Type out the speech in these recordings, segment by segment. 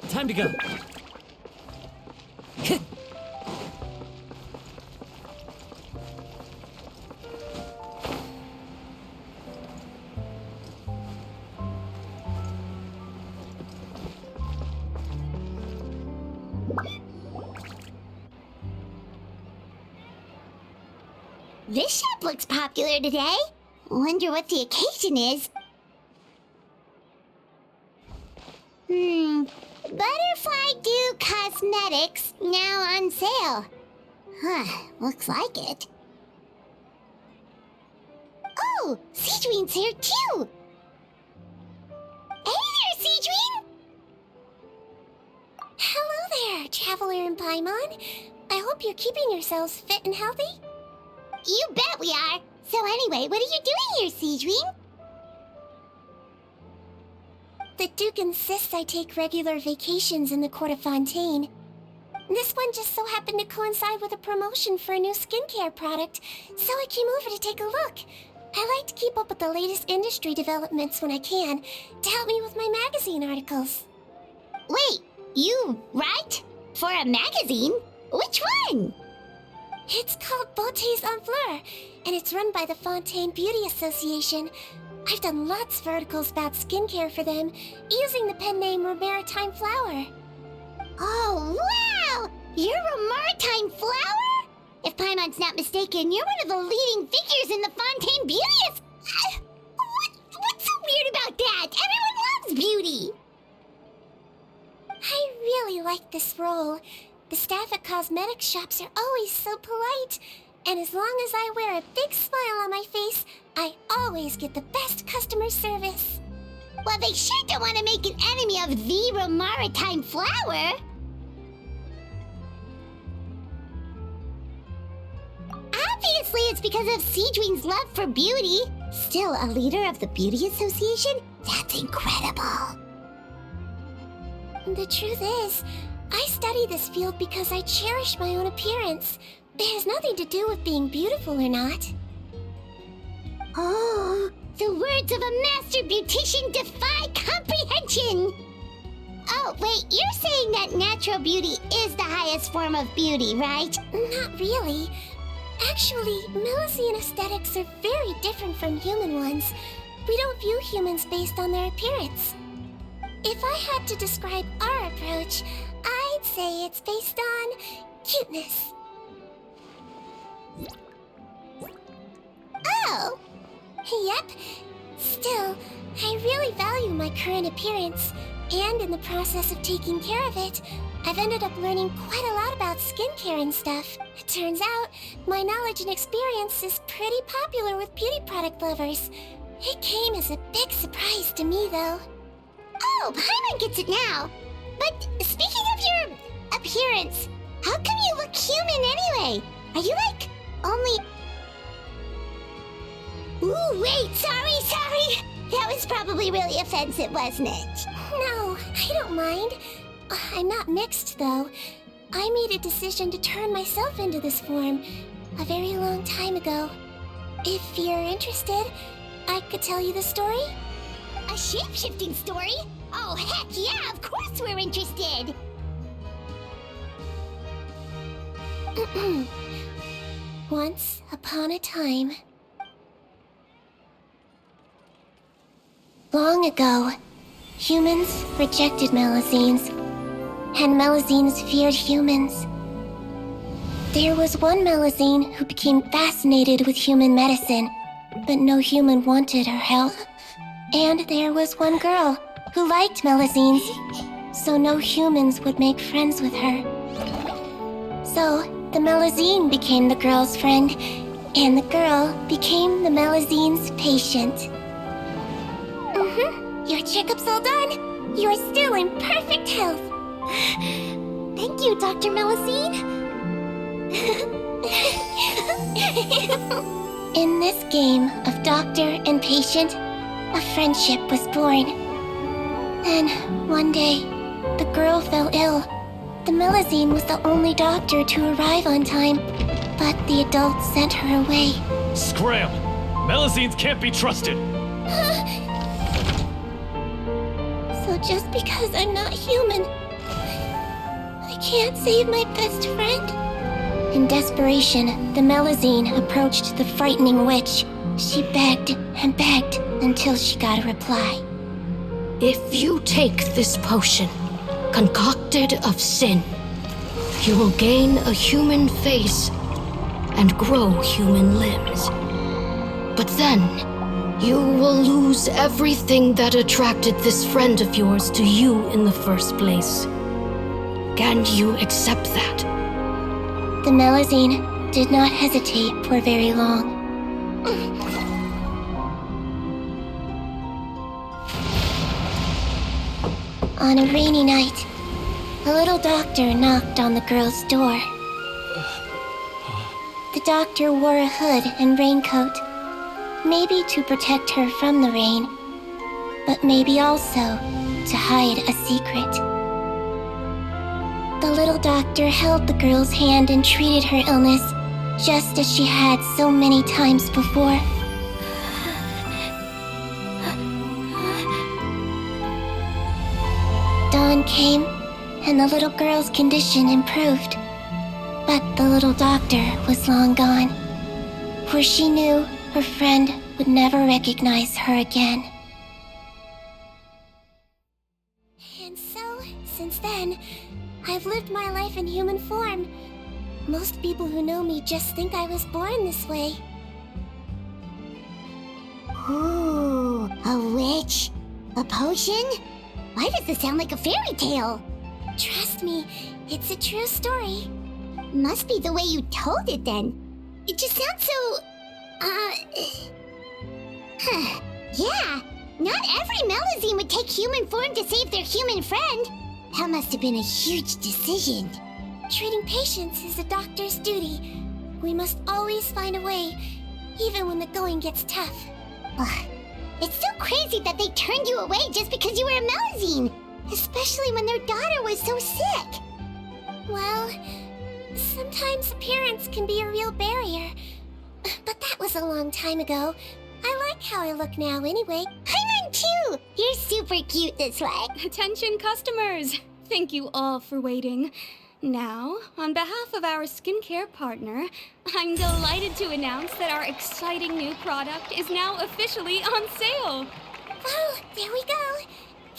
Time to go. This shop looks popular today. Wonder what the occasion is. Butterfly Dew Cosmetics now on sale. Huh, looks like it. Oh, Sigewinne's here too. Hey there, Sigewinne! Hello there, Traveler and Paimon. I hope you're keeping yourselves fit and healthy. You bet we are. So anyway, what are you doing here, Sigewinne? The Duke insists I take regular vacations in the Court of Fontaine. This one just so happened to coincide with a promotion for a new skincare product, so I came over to take a look. I like to keep up with the latest industry developments when I can, to help me with my magazine articles. Wait, you write? For a magazine? Which one? It's called Beautés en Fleur, and it's run by the Fontaine Beauty Association. I've done lots of articles about skincare for them, using the pen name Maritime Flower. Oh, wow! You're a Maritime Flower? If Paimon's not mistaken, you're one of the leading figures in the Fontaine Beauty What's so weird about that? Everyone loves beauty! I really like this role. The staff at cosmetics shops are always so polite. And as long as I wear a big smile on my face, I always get the best customer service. Well, they sure don't want to make an enemy of the Maritime Flower. Obviously, it's because of Sigewinne's love for beauty. Still a leader of the Beauty Association? That's incredible. The truth is, I study this field because I cherish my own appearance. It has nothing to do with being beautiful or not. Oh, the words of a master beautician defy comprehension! Oh, wait, you're saying that natural beauty is the highest form of beauty, right? Not really. Actually, Melusine aesthetics are very different from human ones. We don't view humans based on their appearance. If I had to describe our approach, I'd say it's based on cuteness. Oh! Yep. Still, I really value my current appearance, and in the process of taking care of it, I've ended up learning quite a lot about skincare and stuff. It turns out, my knowledge and experience is pretty popular with beauty product lovers. It came as a big surprise to me, though. Oh, Paimon gets it now. But speaking of your appearance, how come you look human anyway? Are you like, only... Ooh, wait, sorry. That was probably really offensive, wasn't it? No, I don't mind. I'm not mixed, though. I made a decision to turn myself into this form a very long time ago. If you're interested, I could tell you the story. A shape-shifting story? Oh, heck yeah, of course we're interested! Once upon a time... Long ago, humans rejected Melusines, and Melusines feared humans. There was one Melusine who became fascinated with human medicine, but no human wanted her help. And there was one girl who liked Melusines, so no humans would make friends with her. So, the Melusine became the girl's friend, And the girl became the Melazine's patient. Your checkup's all done. You're still in perfect health. Thank you, Dr. Melazine. In this game of doctor and patient, a friendship was born. Then, one day, the girl fell ill. The Melazine was the only doctor to arrive on time, but the adults sent her away. Scram! Melazines can't be trusted! So just because I'm not human, I can't save my best friend? In desperation, the Melazine approached the frightening witch. She begged and begged until she got a reply. If you take this potion, concocted of sin, you will gain a human face and grow human limbs. But then, you will lose everything that attracted this friend of yours to you in the first place. Can you accept that? The Melazine did not hesitate for very long. On a rainy night, a little doctor knocked on the girl's door. The doctor wore a hood and raincoat, maybe to protect her from the rain, but maybe also to hide a secret. The little doctor held the girl's hand and treated her illness, just as she had so many times before. Dawn came, and the little girl's condition improved. But the little doctor was long gone, for she knew her friend would never recognize her again. And so, since then, I've lived my life in human form. Most people who know me just think I was born this way. Ooh, a witch? A potion? Why does this sound like a fairy tale? Trust me, it's a true story. Must be the way you told it then. It just sounds so... Yeah, not every Melazine would take human form to save their human friend. That must have been a huge decision. Treating patients is a doctor's duty. We must always find a way, even when the going gets tough. Ugh. It's so crazy that they turned you away just because you were a Melazine, especially when their daughter was so sick. Well, sometimes appearance can be a real barrier. But that was a long time ago. I like how I look now anyway. Paimon too! You're super cute this way. Attention customers! Thank you all for waiting. Now, on behalf of our skincare partner, I'm delighted to announce that our exciting new product is now officially on sale. Well, there we go.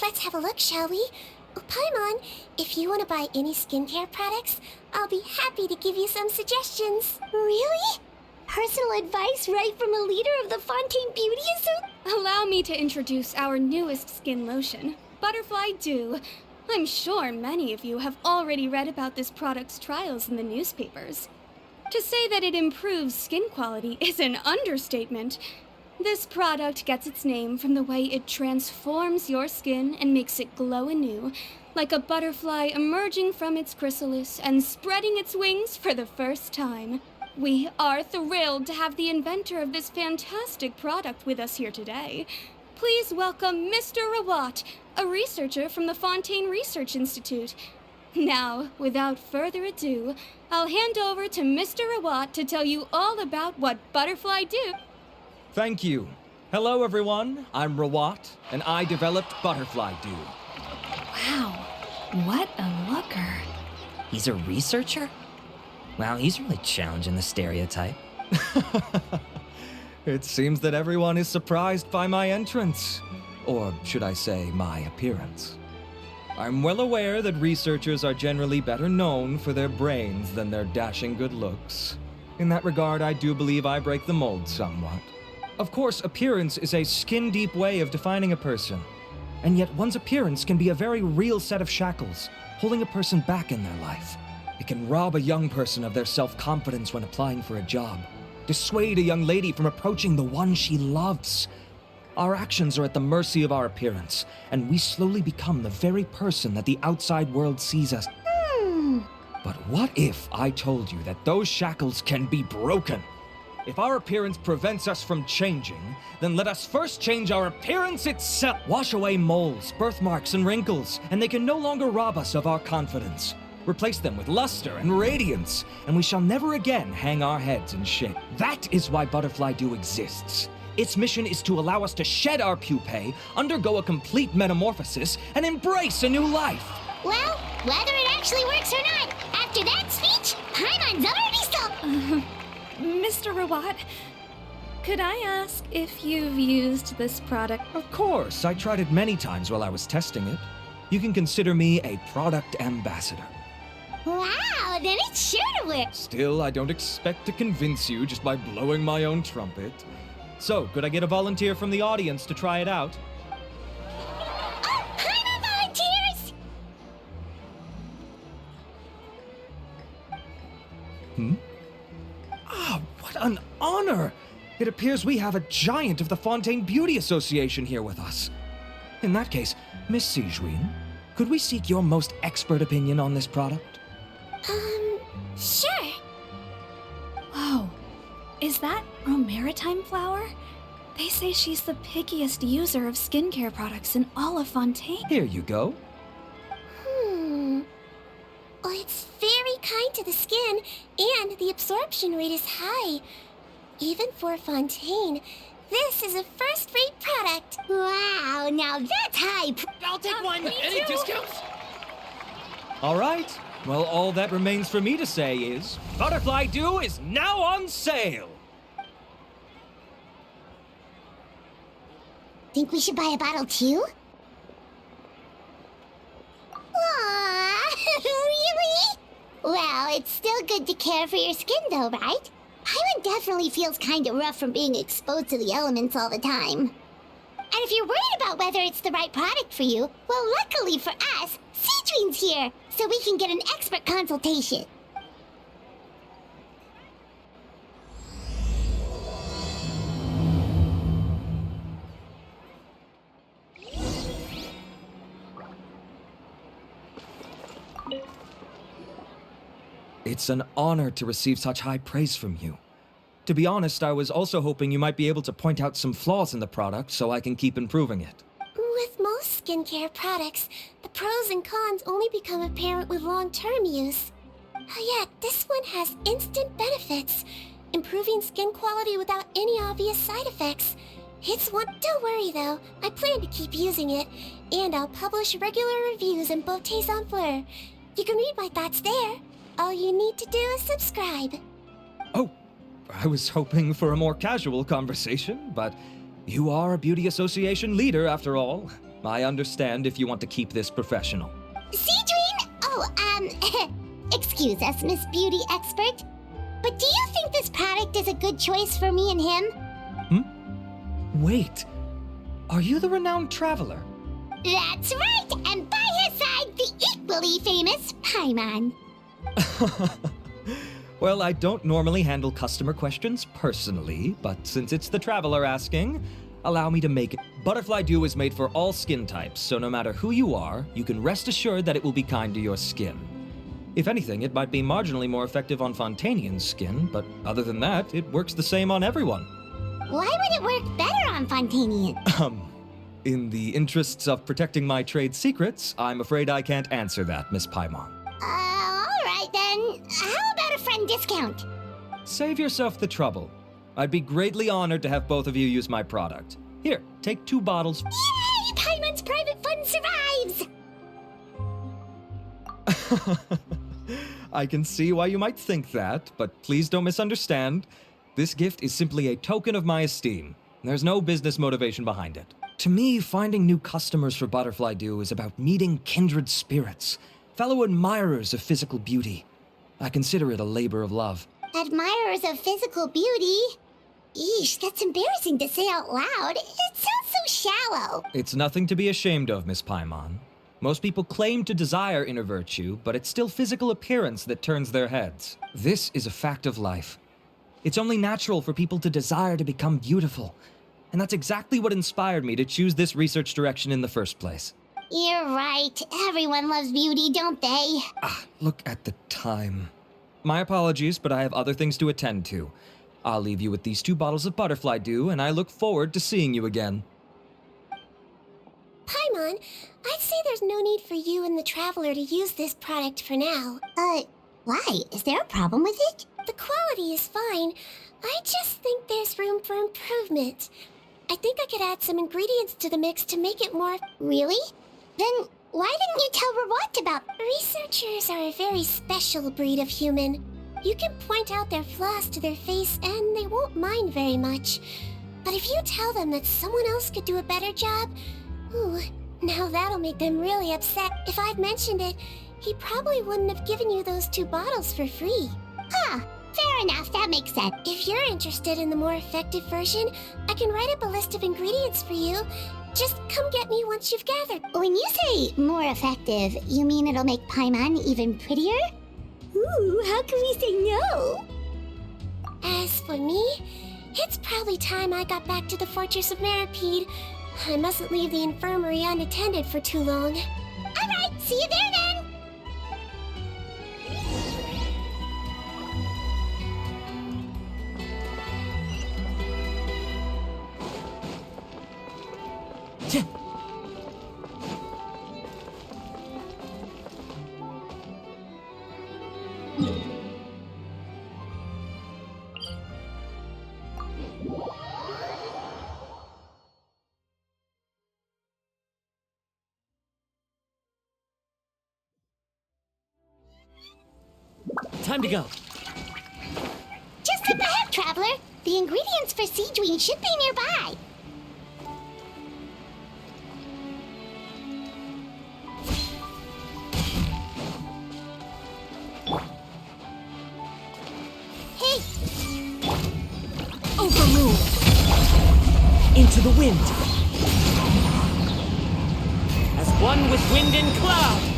Let's have a look, shall we? Oh, Paimon, if you want to buy any skincare products, I'll be happy to give you some suggestions. Really? Personal advice right from a leader of the Fontaine Beauty Association? Allow me to introduce our newest skin lotion, Butterfly Dew. I'm sure many of you have already read about this product's trials in the newspapers. To say that it improves skin quality is an understatement. This product gets its name from the way it transforms your skin and makes it glow anew, like a butterfly emerging from its chrysalis and spreading its wings for the first time. We are thrilled to have the inventor of this fantastic product with us here today. Please welcome Mr. Rawat, a researcher from the Fontaine Research Institute. Now, without further ado, I'll hand over to Mr. Rawat to tell you all about what Butterfly Dew. Thank you. Hello, everyone. I'm Rawat, and I developed Butterfly Dew. Wow, what a looker. He's a researcher? Wow, he's really challenging the stereotype. It seems that everyone is surprised by my entrance. Or should I say, my appearance. I'm well aware that researchers are generally better known for their brains than their dashing good looks. In that regard, I do believe I break the mold somewhat. Of course, appearance is a skin-deep way of defining a person. And yet one's appearance can be a very real set of shackles, holding a person back in their life. It can rob a young person of their self-confidence when applying for a job, dissuade a young lady from approaching the one she loves. Our actions are at the mercy of our appearance, and we slowly become the very person that the outside world sees us. But what if I told you that those shackles can be broken? If our appearance prevents us from changing, then let us first change our appearance itself. Wash away moles, birthmarks, and wrinkles, and they can no longer rob us of our confidence. Replace them with luster and radiance, and we shall never again hang our heads in shame. That is why Butterfly Dew exists. Its mission is to allow us to shed our pupae, undergo a complete metamorphosis, and embrace a new life. Well, whether it actually works or not, after that speech, Paimon's already sold. Mr. Rawat, could I ask if you've used this product? Of course, I tried it many times while I was testing it. You can consider me a product ambassador. Wow, then it's sure to work. Still, I don't expect to convince you just by blowing my own trumpet. So, could I get a volunteer from the audience to try it out? Oh, Paimon volunteers! What an honor! It appears we have a giant of the Fontaine Beauty Association here with us. In that case, Miss Sigewinne, could we seek your most expert opinion on this product? Sure. Whoa, is that Romaritime flower? They say she's the pickiest user of skincare products in all of Fontaine. Here you go. Well, it's very kind to the skin, and the absorption rate is high. Even for Fontaine, this is a first-rate product. Wow, now that's high. I'll take one. Any discounts? All right. Well, all that remains for me to say is, Butterfly Dew is now on sale! Think we should buy a bottle too? Aww, really? Well, it's still good to care for your skin though, right? Paimon definitely feels kinda rough from being exposed to the elements all the time. And if you're worried about whether it's the right product for you, well, luckily for us, Sigewinne's here, so we can get an expert consultation. It's an honor to receive such high praise from you. To be honest, I was also hoping you might be able to point out some flaws in the product so I can keep improving it. With most skincare products, the pros and cons only become apparent with long-term use. Yet, this one has instant benefits, improving skin quality without any obvious side effects. It's one. Don't worry though, I plan to keep using it, and I'll publish regular reviews in Beauté Sans Fleur. You can read my thoughts there. All you need to do is subscribe. Oh, I was hoping for a more casual conversation, but you are a beauty association leader after all. I understand if you want to keep this professional. Sigewinne? Excuse us, Miss Beauty Expert. But do you think this product is a good choice for me and him? Wait, are you the renowned traveler? That's right, and by his side, the equally famous Paimon. Well, I don't normally handle customer questions personally, but since it's the traveler asking, allow me to make it. Butterfly Dew is made for all skin types, so no matter who you are, you can rest assured that it will be kind to your skin. If anything, it might be marginally more effective on Fontainian's skin, but other than that, it works the same on everyone. Why would it work better on Fontainian? In the interests of protecting my trade secrets, I'm afraid I can't answer that, Miss Paimon. Alright then. How about a friend discount? Save yourself the trouble. I'd be greatly honored to have both of you use my product. Here, take 2 bottles. Yay! Paimon's private fund survives! I can see why you might think that, but please don't misunderstand. This gift is simply a token of my esteem. There's no business motivation behind it. To me, finding new customers for Butterfly Dew is about meeting kindred spirits, fellow admirers of physical beauty. I consider it a labor of love. Admirers of physical beauty? Eesh, that's embarrassing to say out loud. It sounds so shallow. It's nothing to be ashamed of, Miss Paimon. Most people claim to desire inner virtue, but it's still physical appearance that turns their heads. This is a fact of life. It's only natural for people to desire to become beautiful. And that's exactly what inspired me to choose this research direction in the first place. You're right. Everyone loves beauty, don't they? Look at the time. My apologies, but I have other things to attend to. I'll leave you with these 2 bottles of butterfly dew, and I look forward to seeing you again. Paimon, I'd say there's no need for you and the Traveler to use this product for now. Why? Is there a problem with it? The quality is fine. I just think there's room for improvement. I think I could add some ingredients to the mix to make it more... Really? Then why didn't you tell Rawat about... Researchers are a very special breed of human. You can point out their flaws to their face and they won't mind very much. But if you tell them that someone else could do a better job... Ooh, now that'll make them really upset. If I'd mentioned it, he probably wouldn't have given you those 2 bottles for free. Huh. Fair enough, that makes sense. If you're interested in the more effective version, I can write up a list of ingredients for you. Just come get me once you've gathered. When you say more effective, you mean it'll make Paimon even prettier? Ooh, how can we say no? As for me, it's probably time I got back to the Fortress of Meripede. I mustn't leave the infirmary unattended for too long. Alright, see you there then! Time to go. Just up ahead, Traveler! The ingredients for Sigewinne should be nearby. Hey! Overruled. Into the wind. As one with wind and cloud.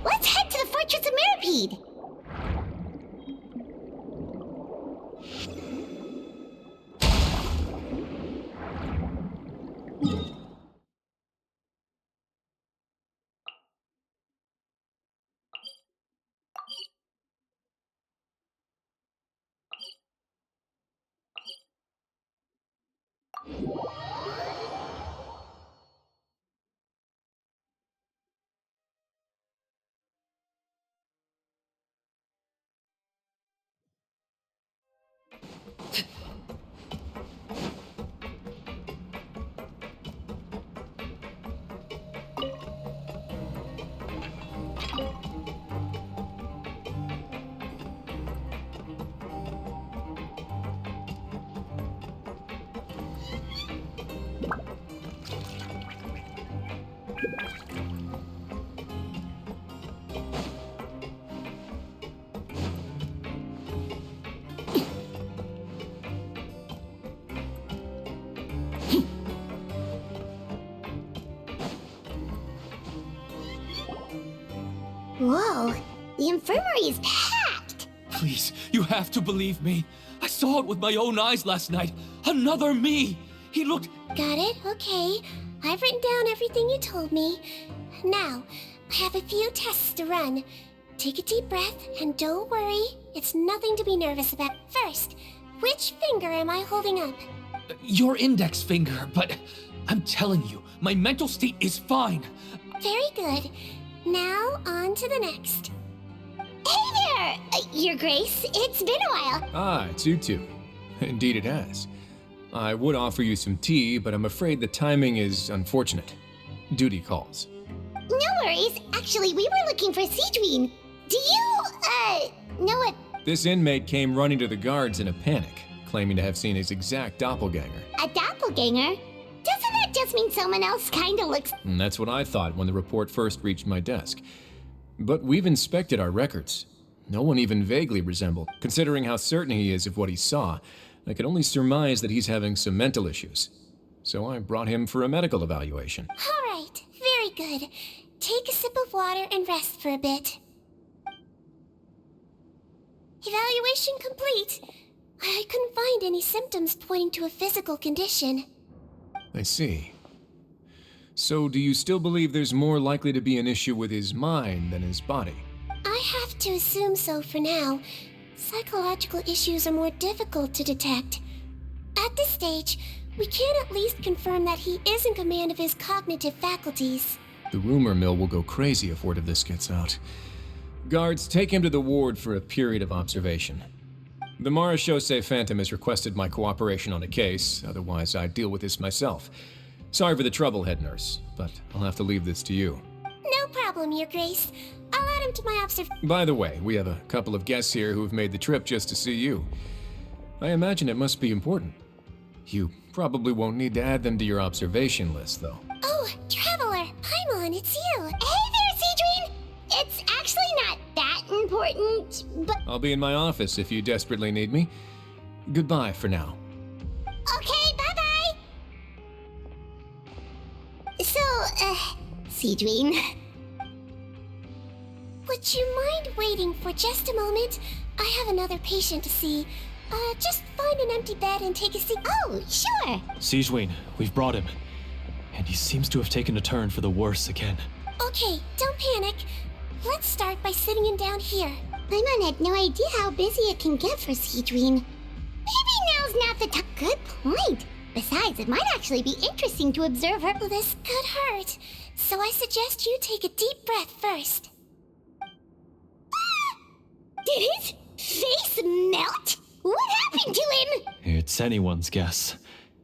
Let's head to the Fortress of Meripede! Whoa, the infirmary is packed! Please, you have to believe me. I saw it with my own eyes last night. Another me. He looked... Got it? Okay. I've written down everything you told me. Now, I have a few tests to run. Take a deep breath, and don't worry. It's nothing to be nervous about. First, which finger am I holding up? Your index finger, but I'm telling you, my mental state is fine. Very good. Now, on to the next. Hey there, Your Grace. It's been a while. Ah, it's you two. Indeed it has. I would offer you some tea, but I'm afraid the timing is unfortunate. Duty calls. No worries. Actually, we were looking for Sigewinne. Do you, know what? This inmate came running to the guards in a panic, claiming to have seen his exact doppelganger. A doppelganger? Doesn't that just mean someone else kinda looks... And that's what I thought when the report first reached my desk. But we've inspected our records. No one even vaguely resembled. Considering how certain he is of what he saw, I could only surmise that he's having some mental issues. So I brought him for a medical evaluation. All right, very good. Take a sip of water and rest for a bit. Evaluation complete. I couldn't find any symptoms pointing to a physical condition. I see. So do you still believe there's more likely to be an issue with his mind than his body? I have to assume so for now. Psychological issues are more difficult to detect. At this stage, we can at least confirm that he is in command of his cognitive faculties. The rumor mill will go crazy if word of this gets out. Guards, take him to the ward for a period of observation. The Marechaussee Phantom has requested my cooperation on a case, otherwise I'd deal with this myself. Sorry for the trouble, head nurse, but I'll have to leave this to you. No problem, Your Grace. I'll add him to my By the way, we have a couple of guests here who've made the trip just to see you. I imagine it must be important. You probably won't need to add them to your observation list, though. Oh, Traveler! Paimon, it's you! Hey there, Sigewinne! It's actually not that important, but... I'll be in my office if you desperately need me. Goodbye for now. Okay, bye-bye! So, Sigewinne... Would you mind waiting for just a moment? I have another patient to see. Just find an empty bed and take a seat. Oh, sure! Sigewinne, we've brought him. And he seems to have taken a turn for the worse again. Okay, don't panic. Let's start by sitting him down here. Paimon had no idea how busy it can get for Sigewinne. Maybe now's not the time. Good point. Besides, it might actually be interesting to observe her. Well, this could hurt, so I suggest you take a deep breath first. Did his face melt? What happened to him? It's anyone's guess.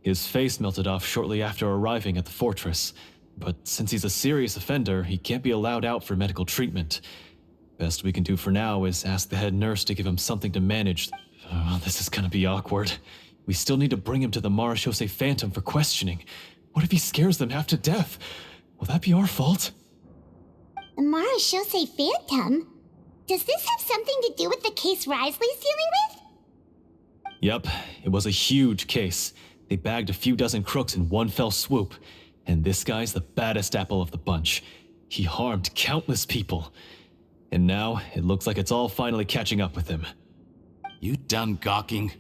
His face melted off shortly after arriving at the fortress. But since he's a serious offender, he can't be allowed out for medical treatment. Best we can do for now is ask the head nurse to give him something to manage. Oh, this is gonna be awkward. We still need to bring him to the Marechaussee Phantom for questioning. What if he scares them half to death? Will that be our fault? The Marechaussee Phantom? Does this have something to do with the case Risley's dealing with? Yep, it was a huge case. They bagged a few dozen crooks in one fell swoop. And this guy's the baddest apple of the bunch. He harmed countless people. And now, it looks like it's all finally catching up with him. You done gawking?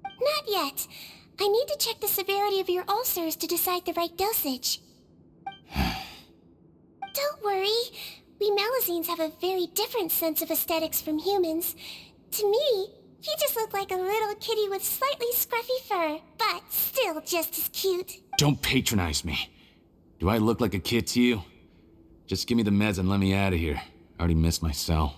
Not yet. I need to check the severity of your ulcers to decide the right dosage. Don't worry. We Melazines have a very different sense of aesthetics from humans. To me, he just looked like a little kitty with slightly scruffy fur, but still just as cute. Don't patronize me. Do I look like a kid to you? Just give me the meds and let me out of here. I already missed my cell.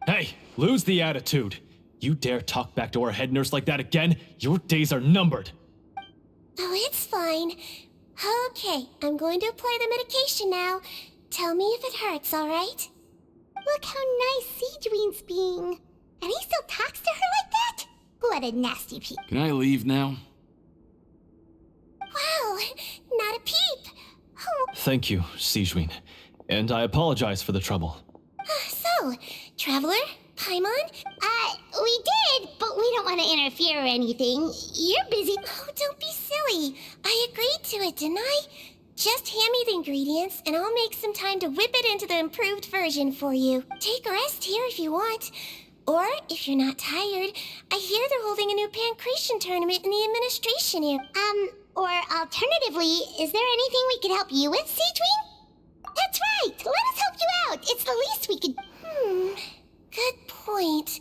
Hey, lose the attitude. You dare talk back to our head nurse like that again, your days are numbered. Oh, it's fine. Okay, I'm going to apply the medication now. Tell me if it hurts, all right? Look how nice Sigewinne's being. And he still talks to her like that? What a nasty peep. Can I leave now? Wow, not a peep. Oh. Thank you, Sigewinne. And I apologize for the trouble. So, Traveler? Paimon? We did, but we don't want to interfere or anything. You're busy. Oh, don't be silly. I agreed to it, didn't I? Just hand me the ingredients, and I'll make some time to whip it into the improved version for you. Take a rest here if you want. Or, if you're not tired, I hear they're holding a new pancreation tournament in the administration area. Or alternatively, is there anything we could help you with, Sigewinne? That's right! Let us help you out! It's the least we could... Good point.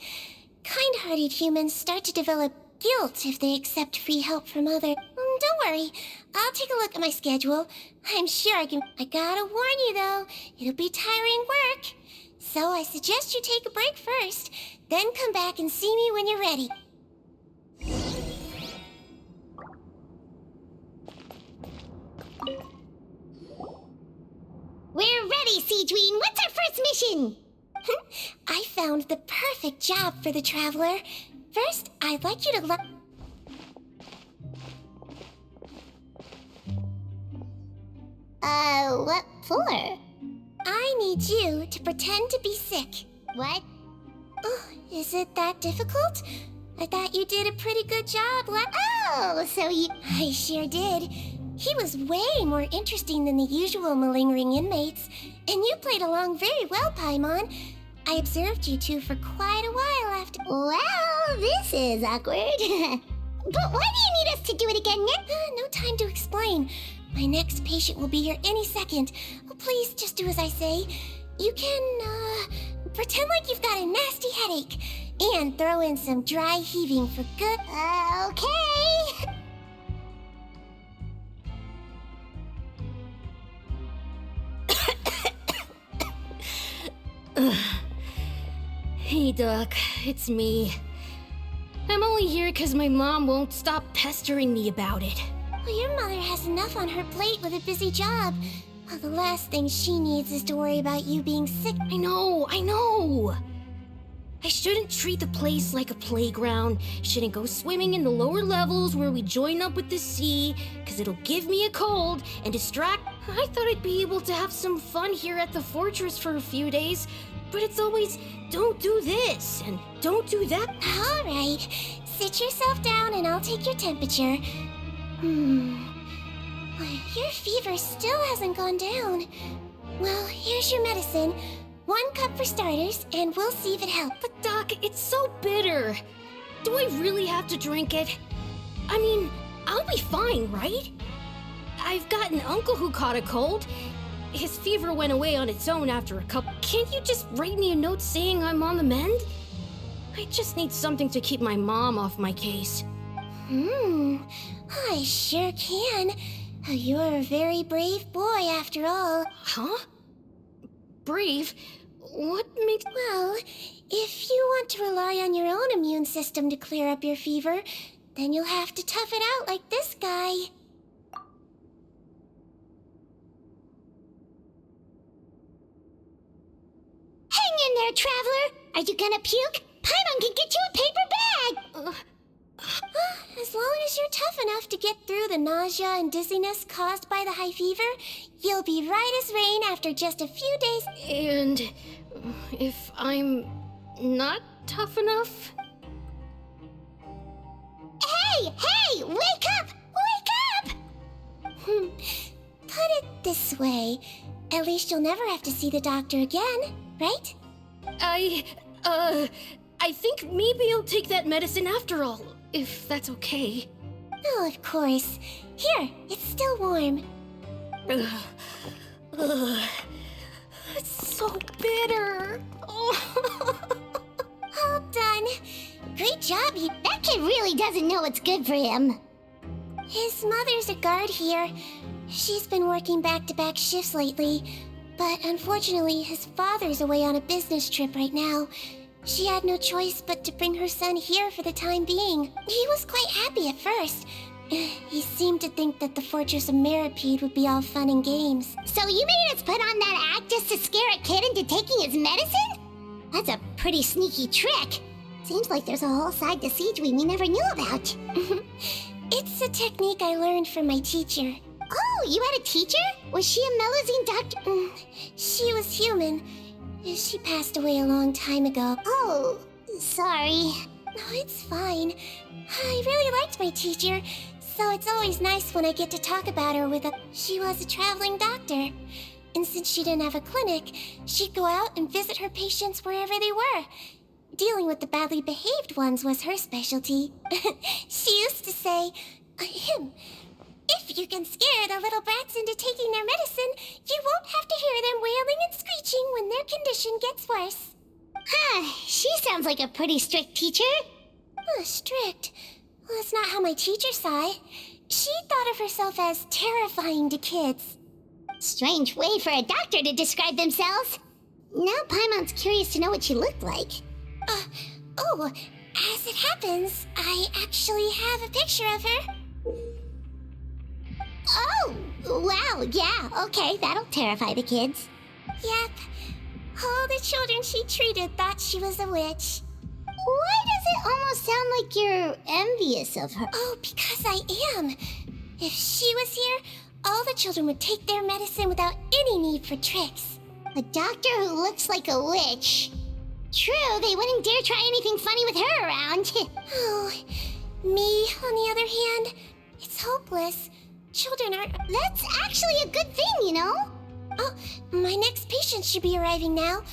Kind-hearted humans start to develop guilt if they accept free help from others. Don't worry. I'll take a look at my schedule. I'm sure I can... I gotta warn you, though. It'll be tiring work. So I suggest you take a break first, then come back and see me when you're ready. We're ready, Sigewinne! What's our first mission? I found the perfect job for the Traveler. First, I'd like you to What for? I need you to pretend to be sick. What? Oh, is it that difficult? I thought you did a pretty good job Oh, so you... I sure did. He was way more interesting than the usual malingering inmates, and you played along very well, Paimon. I observed you two for quite a while after... Well, this is awkward. But why do you need us to do it again, Nip? No time to explain. My next patient will be here any second. Oh, please, just do as I say. You can, pretend like you've got a nasty headache, and throw in some dry heaving for good... Okay. Hey, Doc, it's me. I'm only here because my mom won't stop pestering me about it. Well, your mother has enough on her plate with a busy job. Well, the last thing she needs is to worry about you being sick. I know. I shouldn't treat the place like a playground. Shouldn't go swimming in the lower levels where we join up with the sea, because it'll give me a cold and distract. I thought I'd be able to have some fun here at the fortress for a few days, but it's always, don't do this and don't do that. All right, sit yourself down and I'll take your temperature. Your fever still hasn't gone down. Well, here's your medicine. 1 cup for starters, and we'll see if it helps. But Doc, it's so bitter. Do I really have to drink it? I mean, I'll be fine, right? I've got an uncle who caught a cold. His fever went away on its own after a cup. Can't you just write me a note saying I'm on the mend? I just need something to keep my mom off my case. I sure can. You're a very brave boy, after all. Huh? Brave? What makes... Well, if you want to rely on your own immune system to clear up your fever, then you'll have to tough it out like this guy. Hang in there, Traveler! Are you gonna puke? Paimon can get you a paper bag! As long as you're tough enough to get through the nausea and dizziness caused by the high fever, you'll be right as rain after just a few days. And if I'm not tough enough? Hey! Wake up! Wake up! Put it this way. At least you'll never have to see the doctor again, right? I think maybe I'll take that medicine after all, if that's okay. Oh, of course. Here, it's still warm. It's so bitter. All done. Great job, you. That kid really doesn't know what's good for him. His mother's a guard here. She's been working back-to-back shifts lately, but unfortunately, his father's away on a business trip right now. She had no choice but to bring her son here for the time being. He was quite happy at first. He seemed to think that the Fortress of Meripede would be all fun and games. So you made us put on that act just to scare a kid into taking his medicine? That's a pretty sneaky trick. Seems like there's a whole side to Sigewinne we never knew about. It's a technique I learned from my teacher. Oh, you had a teacher? Was she a Melusine doctor? She was human. She passed away a long time ago. Oh, sorry. No, it's fine. I really liked my teacher. So it's always nice when I get to talk about her with a... She was a traveling doctor. And since she didn't have a clinic, she'd go out and visit her patients wherever they were. Dealing with the badly behaved ones was her specialty. She used to say, if you can scare the little brats into taking their medicine, you won't have to hear them wailing and screeching when their condition gets worse. Huh, she sounds like a pretty strict teacher. Strict? Well, that's not how my teacher saw it. She thought of herself as terrifying to kids. Strange way for a doctor to describe themselves. Now Paimon's curious to know what she looked like. As it happens, I actually have a picture of her. Oh, wow, yeah, okay, that'll terrify the kids. Yep. All the children she treated thought she was a witch. Why does it almost sound like you're envious of her? Oh, because I am. If she was here, all the children would take their medicine without any need for tricks. A doctor who looks like a witch. True, they wouldn't dare try anything funny with her around. Oh, me, on the other hand, it's hopeless. Children are... That's actually a good thing, you know? Oh, my next patient should be arriving now.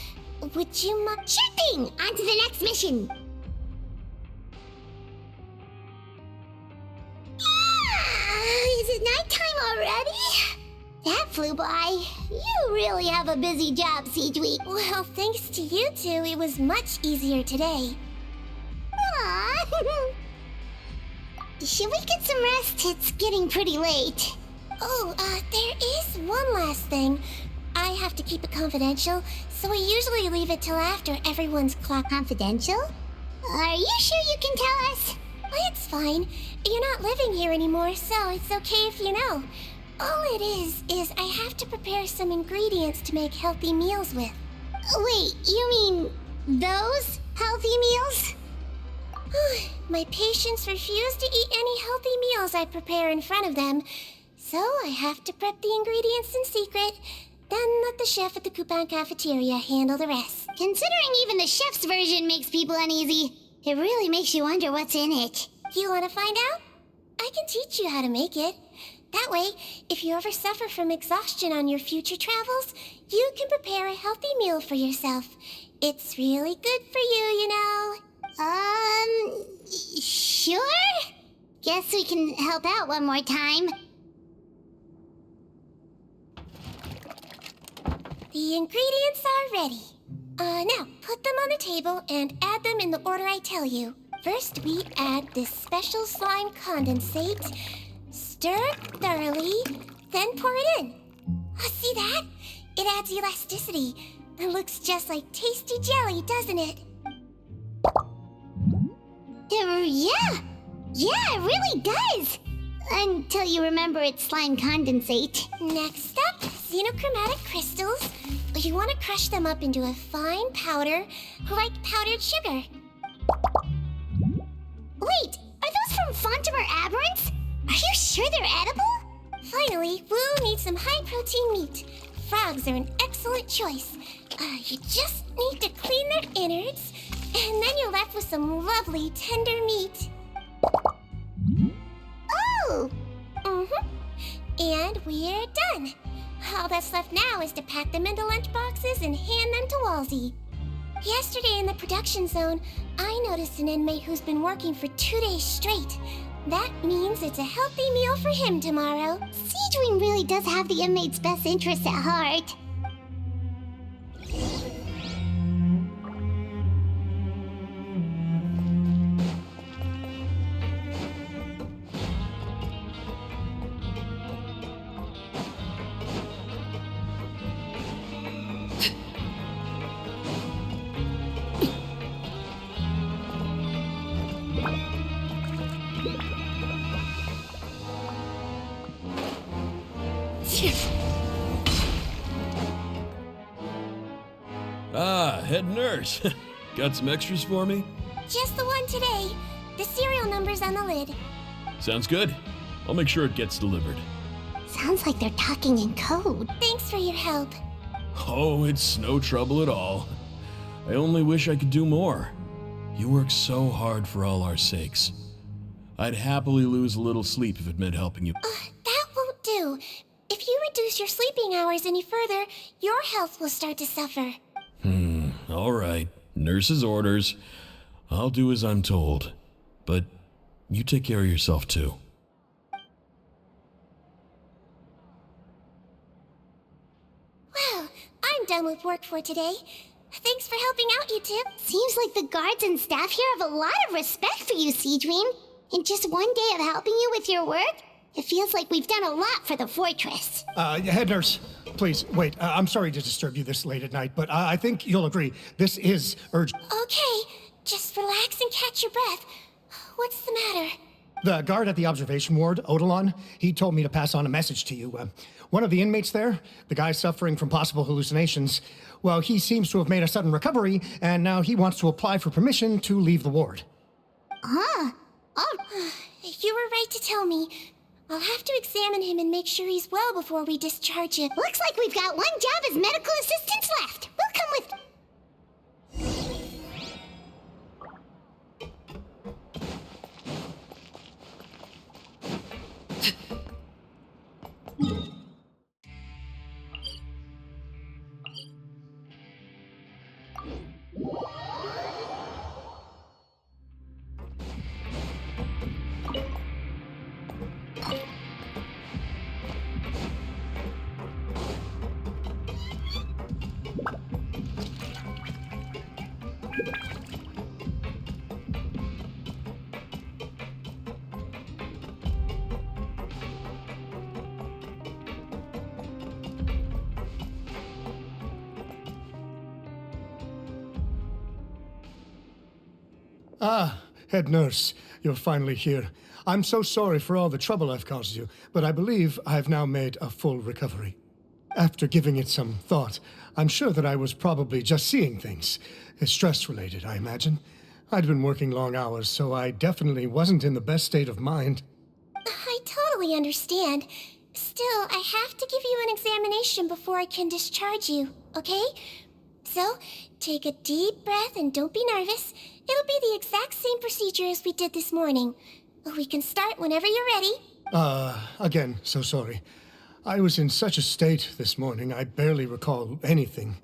Would you mind... Sure thing! On to the next mission. Is it nighttime already? That flew by. You really have a busy job, Sigewinne. Well, thanks to you two, it was much easier today. Aww. Should we get some rest? It's getting pretty late. Oh, there is one last thing. I have to keep it confidential, so we usually leave it till after everyone's clock. Confidential? Are you sure you can tell us? Well, it's fine. You're not living here anymore, so it's okay if you know. All it is I have to prepare some ingredients to make healthy meals with. Wait, you mean those healthy meals? My patients refuse to eat any healthy meals I prepare in front of them, so I have to prep the ingredients in secret, then let the chef at the Coupon cafeteria handle the rest. Considering even the chef's version makes people uneasy, it really makes you wonder what's in it. You want to find out? I can teach you how to make it. That way, if you ever suffer from exhaustion on your future travels, you can prepare a healthy meal for yourself. It's really good for you, you know. Sure? Guess we can help out one more time. The ingredients are ready. Now, put them on the table and add them in the order I tell you. First, we add this special slime condensate. Stir thoroughly, then pour it in. See that? It adds elasticity. It looks just like tasty jelly, doesn't it? Yeah, it really does. Until you remember it's slime condensate. Next up, xenochromatic crystals. You want to crush them up into a fine powder, like powdered sugar. Wait, are those from Fontimer Aberrants? Are you sure they're edible? Finally, Wu needs some high-protein meat. Frogs are an excellent choice. You just need to clean their innards, and then you're left with some lovely tender meat. Oh! And we're done. All that's left now is to pack them into lunch boxes and hand them to Walsey. Yesterday in the production zone, I noticed an inmate who's been working for 2 days straight. That means it's a healthy meal for him tomorrow. Sigewinne really does have the inmate's best interests at heart. Ah, head nurse. Got some extras for me? Just the one today. The serial number's on the lid. Sounds good. I'll make sure it gets delivered. Sounds like they're talking in code. Thanks for your help. Oh, it's no trouble at all. I only wish I could do more. You work so hard for all our sakes. I'd happily lose a little sleep if it meant helping you. That won't do. If you reduce your sleeping hours any further, your health will start to suffer. All right. Nurse's orders. I'll do as I'm told. But you take care of yourself, too. Well, I'm done with work for today. Thanks for helping out, you two. Seems like the guards and staff here have a lot of respect for you, Sigewinne. In just one day of helping you with your work, it feels like we've done a lot for the fortress. Head nurse, please, wait. I'm sorry to disturb you this late at night, but I think you'll agree. This is urgent. Okay, just relax and catch your breath. What's the matter? The guard at the observation ward, Odilon, he told me to pass on a message to you. One of the inmates there, the guy suffering from possible hallucinations, well, he seems to have made a sudden recovery, and now he wants to apply for permission to leave the ward. Huh? Oh, You were right to tell me. I'll have to examine him and make sure he's well before we discharge him. looks like we've got one job as medical assistants left. We'll come with... Ah, head nurse, you're finally here. I'm so sorry for all the trouble I've caused you, but I believe I've now made a full recovery. After giving it some thought, I'm sure that I was probably just seeing things. Stress-related, I imagine. I'd been working long hours, so I definitely wasn't in the best state of mind. I totally understand. Still, I have to give you an examination before I can discharge you, okay? So, take a deep breath and don't be nervous. It'll be the exact same procedure as we did this morning. We can start whenever you're ready. Again, so sorry. I was in such a state this morning, I barely recall anything.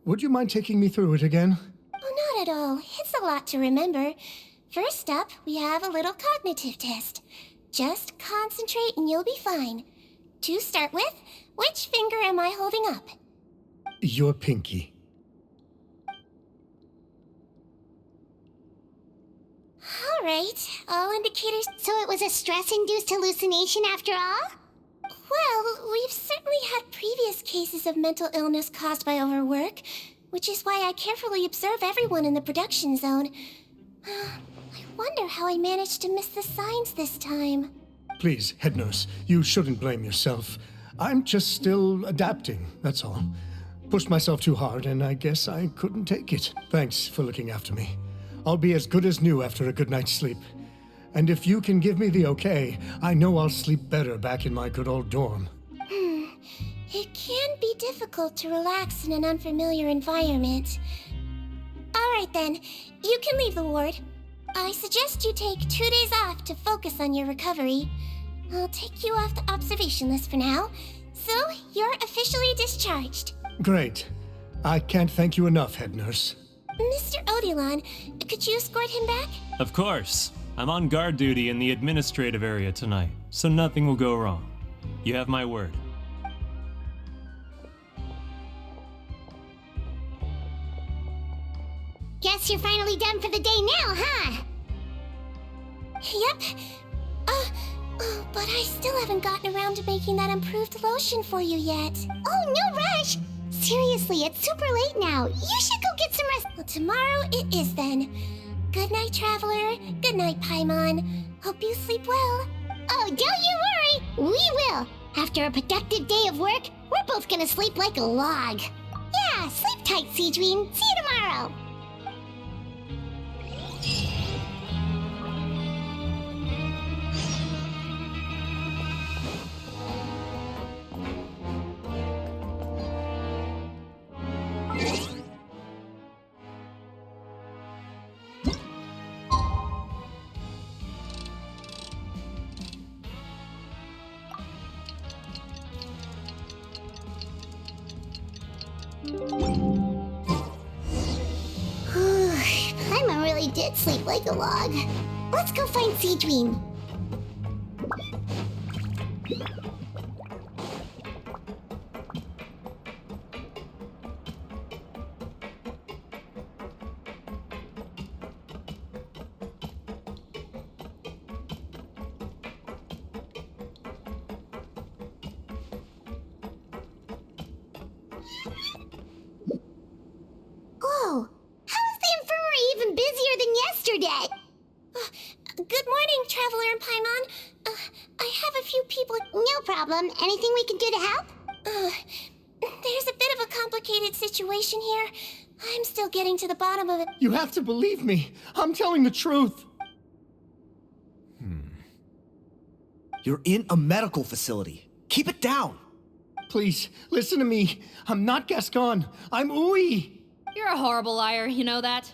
Would you mind taking me through it again? Oh, not at all. It's a lot to remember. First up, we have a little cognitive test. Just concentrate and you'll be fine. To start with, which finger am I holding up? Your pinky. All right, all indicators... So it was a stress-induced hallucination after all? Well, we've certainly had previous cases of mental illness caused by overwork, which is why I carefully observe everyone in the production zone. I wonder how I managed to miss the signs this time. Please, head nurse, you shouldn't blame yourself. I'm just still adapting, that's all. Pushed myself too hard, and I guess I couldn't take it. Thanks for looking after me. I'll be as good as new after a good night's sleep. And if you can give me the okay, I know I'll sleep better back in my good old dorm. It can be difficult to relax in an unfamiliar environment. All right then, you can leave the ward. I suggest you take 2 days off to focus on your recovery. I'll take you off the observation list for now, so you're officially discharged. Great. I can't thank you enough, head nurse. Mr. Odilon, could you escort him back? Of course. I'm on guard duty in the administrative area tonight, so nothing will go wrong. You have my word. Guess you're finally done for the day now, huh? Yep. But I still haven't gotten around to making that improved lotion for you yet. Oh, no rush! Seriously, it's super late now. You should go get some rest. Well, tomorrow it is then. Good night, Traveler. Good night, Paimon. Hope you sleep well. Oh, don't you worry. We will. After a productive day of work, we're both gonna sleep like a log. Yeah, sleep tight, Sigewinne. See you tomorrow. did sleep like a log. Let's go find Sigewinne. Whoa! How is the infirmary even busier than yesterday? Good morning, Traveler and Paimon. I have a few people... No problem. Anything we can do to help? There's a bit of a complicated situation here. I'm still getting to the bottom of it. You have to believe me. I'm telling the truth. You're in a medical facility. Keep it down. Please, listen to me. I'm not Gascon. I'm Uwe. You're a horrible liar, you know that?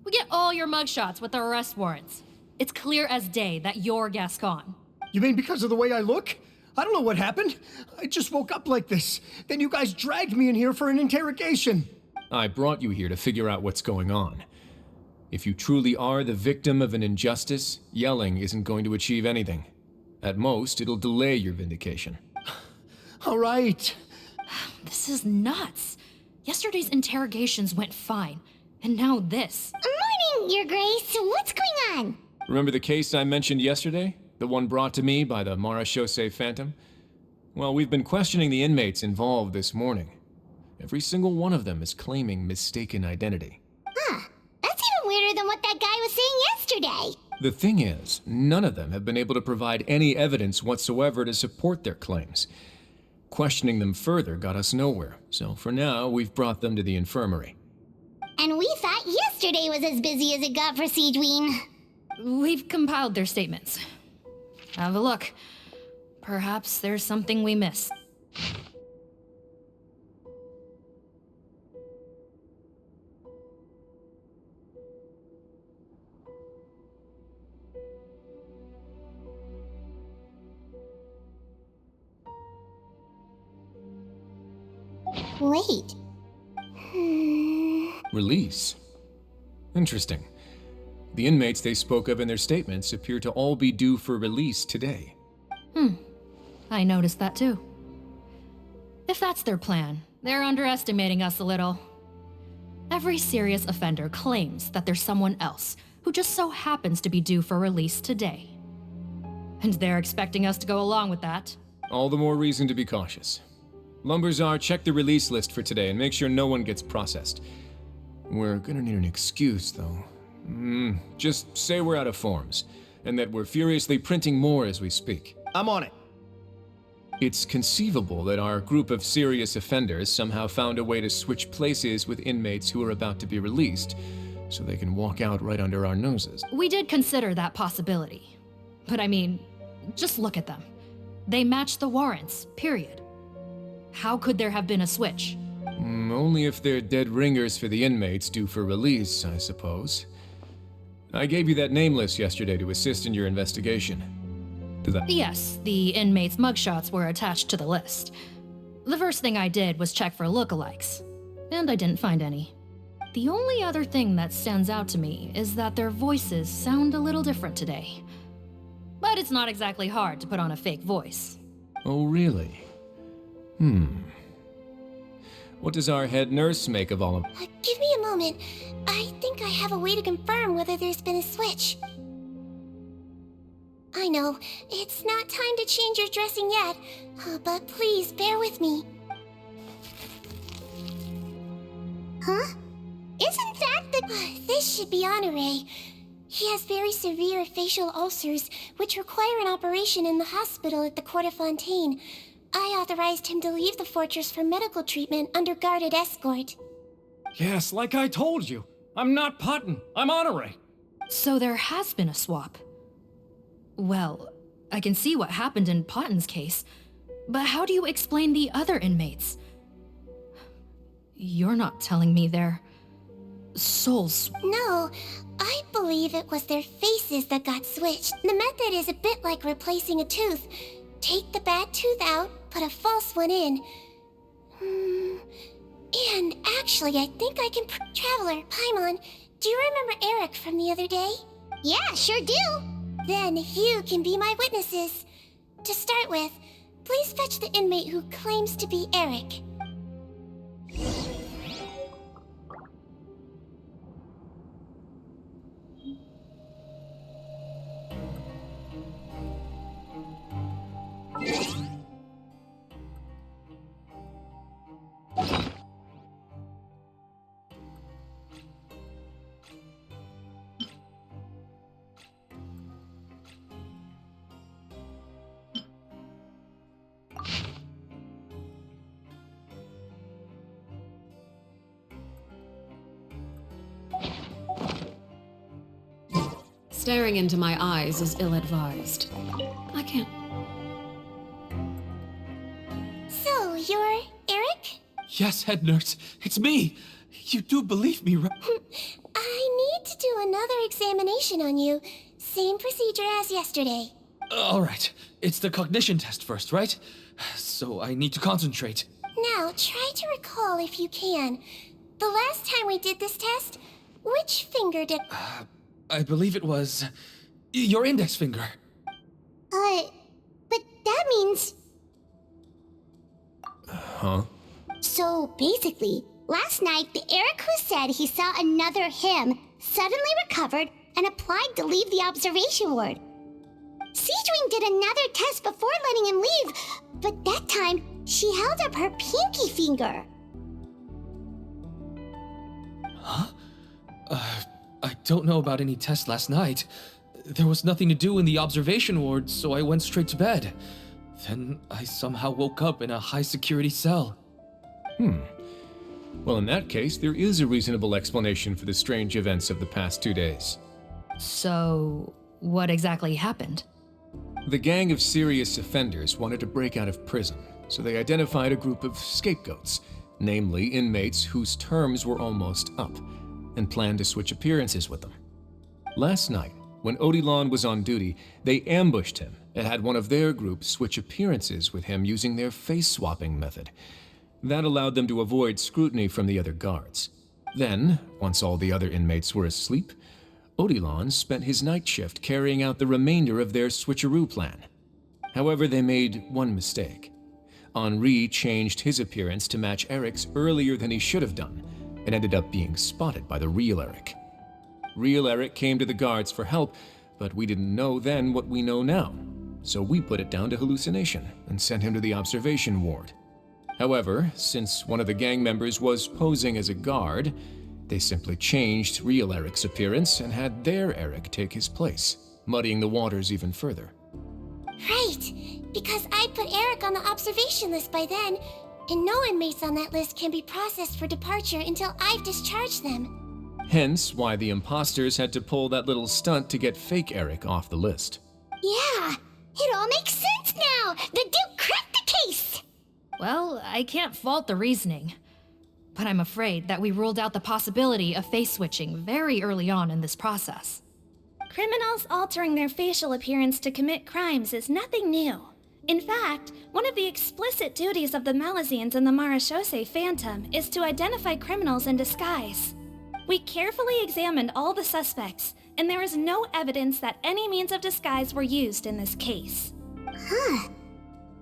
We get all your mugshots with the arrest warrants. It's clear as day that you're Gascon. You mean because of the way I look? I don't know what happened. I just woke up like this. Then you guys dragged me in here for an interrogation. I brought you here to figure out what's going on. If you truly are the victim of an injustice, yelling isn't going to achieve anything. At most, it'll delay your vindication. All right. This is nuts. Yesterday's interrogations went fine, and now this. Morning, Your Grace. What's going on? Remember the case I mentioned yesterday? The one brought to me by the Marechaussee Phantom? Well, we've been questioning the inmates involved this morning. Every single one of them is claiming mistaken identity. Huh. That's even weirder than what that guy was saying yesterday. The thing is, none of them have been able to provide any evidence whatsoever to support their claims. Questioning them further got us nowhere, so for now, we've brought them to the infirmary. And we thought yesterday was as busy as it got for Sigewinne. We've compiled their statements. Have a look. Perhaps there's something we missed. Wait. Release? Interesting. The inmates they spoke of in their statements appear to all be due for release today. I noticed that too. If that's their plan, they're underestimating us a little. Every serious offender claims that there's someone else who just so happens to be due for release today. And they're expecting us to go along with that. All the more reason to be cautious. Lumberzar, check the release list for today and make sure no one gets processed. We're gonna need an excuse, though. Just say we're out of forms, and that we're furiously printing more as we speak. I'm on it. It's conceivable that our group of serious offenders somehow found a way to switch places with inmates who are about to be released, so they can walk out right under our noses. We did consider that possibility. But I mean, just look at them. They match the warrants, period. How could there have been a switch? Only if they're dead ringers for the inmates due for release, I suppose. I gave you that name list yesterday to assist in your investigation. Yes, the inmates' mugshots were attached to the list. The first thing I did was check for lookalikes, and I didn't find any. The only other thing that stands out to me is that their voices sound a little different today. But it's not exactly hard to put on a fake voice. Oh, really? What does our head nurse make of all of... Give me a moment. I think I have a way to confirm whether there's been a switch. I know, it's not time to change your dressing yet, but please bear with me. Huh? Isn't that the... This should be Honore. He has very severe facial ulcers, which require an operation in the hospital at the Court of Fontaine. I authorized him to leave the fortress for medical treatment under guarded escort. Yes, like I told you. I'm not Putton. I'm Honore. So there has been a swap. Well, I can see what happened in Putton's case, but how do you explain the other inmates? You're not telling me they're... souls. No, I believe it was their faces that got switched. The method is a bit like replacing a tooth. Take the bad tooth out, put a false one in. And actually, I think I can... Traveler, Paimon, Do you remember Eric from the other day? Yeah, sure do. Then you can be my witnesses. To start with, please fetch the inmate who claims to be Eric. Staring into my eyes is ill-advised. I can't. So, you're Eric? Yes, head nurse. It's me. You do believe me, right? I need to do another examination on you. Same procedure as yesterday. All right. It's the cognition test first, right? So I need to concentrate. Now, try to recall if you can. The last time we did this test, which finger did... I believe it was your index finger. But that means... Huh? So basically, last night the Eric who said he saw another him suddenly recovered and applied to leave the observation ward. Sigewinne did another test before letting him leave, but that time she held up her pinky finger. Huh? I don't know about any test last night. There was nothing to do in the observation ward, so I went straight to bed. Then I somehow woke up in a high-security cell. Well, in that case, there is a reasonable explanation for the strange events of the past 2 days. So, what exactly happened? The gang of serious offenders wanted to break out of prison, so they identified a group of scapegoats, namely inmates whose terms were almost up, and planned to switch appearances with them. Last night, when Odilon was on duty, they ambushed him and had one of their group switch appearances with him using their face-swapping method. That allowed them to avoid scrutiny from the other guards. Then, once all the other inmates were asleep, Odilon spent his night shift carrying out the remainder of their switcheroo plan. However, they made one mistake. Henri changed his appearance to match Eric's earlier than he should have done, and ended up being spotted by the real Eric. Real Eric came to the guards for help, but we didn't know then what we know now, so we put it down to hallucination and sent him to the observation ward. However, since one of the gang members was posing as a guard, they simply changed real Eric's appearance and had their Eric take his place, muddying the waters even further. Right, because I put Eric on the observation list by then, and no inmates on that list can be processed for departure until I've discharged them. Hence why the imposters had to pull that little stunt to get fake Eric off the list. Yeah, it all makes sense now! The Duke cracked the case! Well, I can't fault the reasoning. But I'm afraid that we ruled out the possibility of face switching very early on in this process. Criminals altering their facial appearance to commit crimes is nothing new. In fact, one of the explicit duties of the Malazines in the Marechaussee Phantom is to identify criminals in disguise. We carefully examined all the suspects, and there is no evidence that any means of disguise were used in this case. Huh.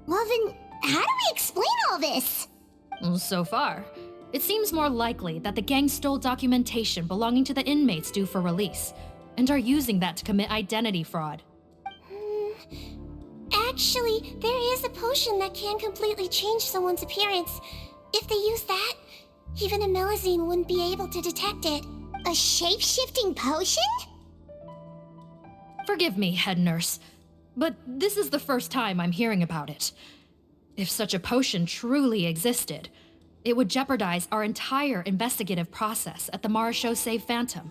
Well then, how do we explain all this? So far, it seems more likely that the gang stole documentation belonging to the inmates due for release, and are using that to commit identity fraud. Actually, there is a potion that can completely change someone's appearance. If they use that, even a Melazine wouldn't be able to detect it. A shape-shifting potion? Forgive me, head nurse, but this is the first time I'm hearing about it. If such a potion truly existed, it would jeopardize our entire investigative process at the Marechaussee Phantom.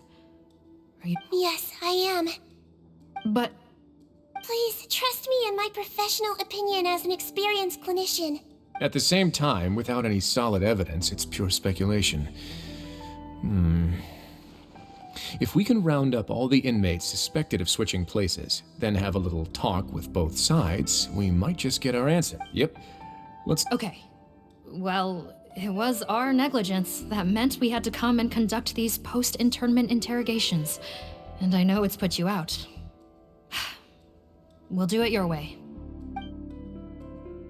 Are you... Yes, I am. But... Please, trust me in my professional opinion as an experienced clinician. At the same time, without any solid evidence, it's pure speculation. If we can round up all the inmates suspected of switching places, then have a little talk with both sides, we might just get our answer. Yep. Let's... Okay. Well, It was our negligence that meant we had to come and conduct these post-internment interrogations. And I know it's put you out. We'll do it your way.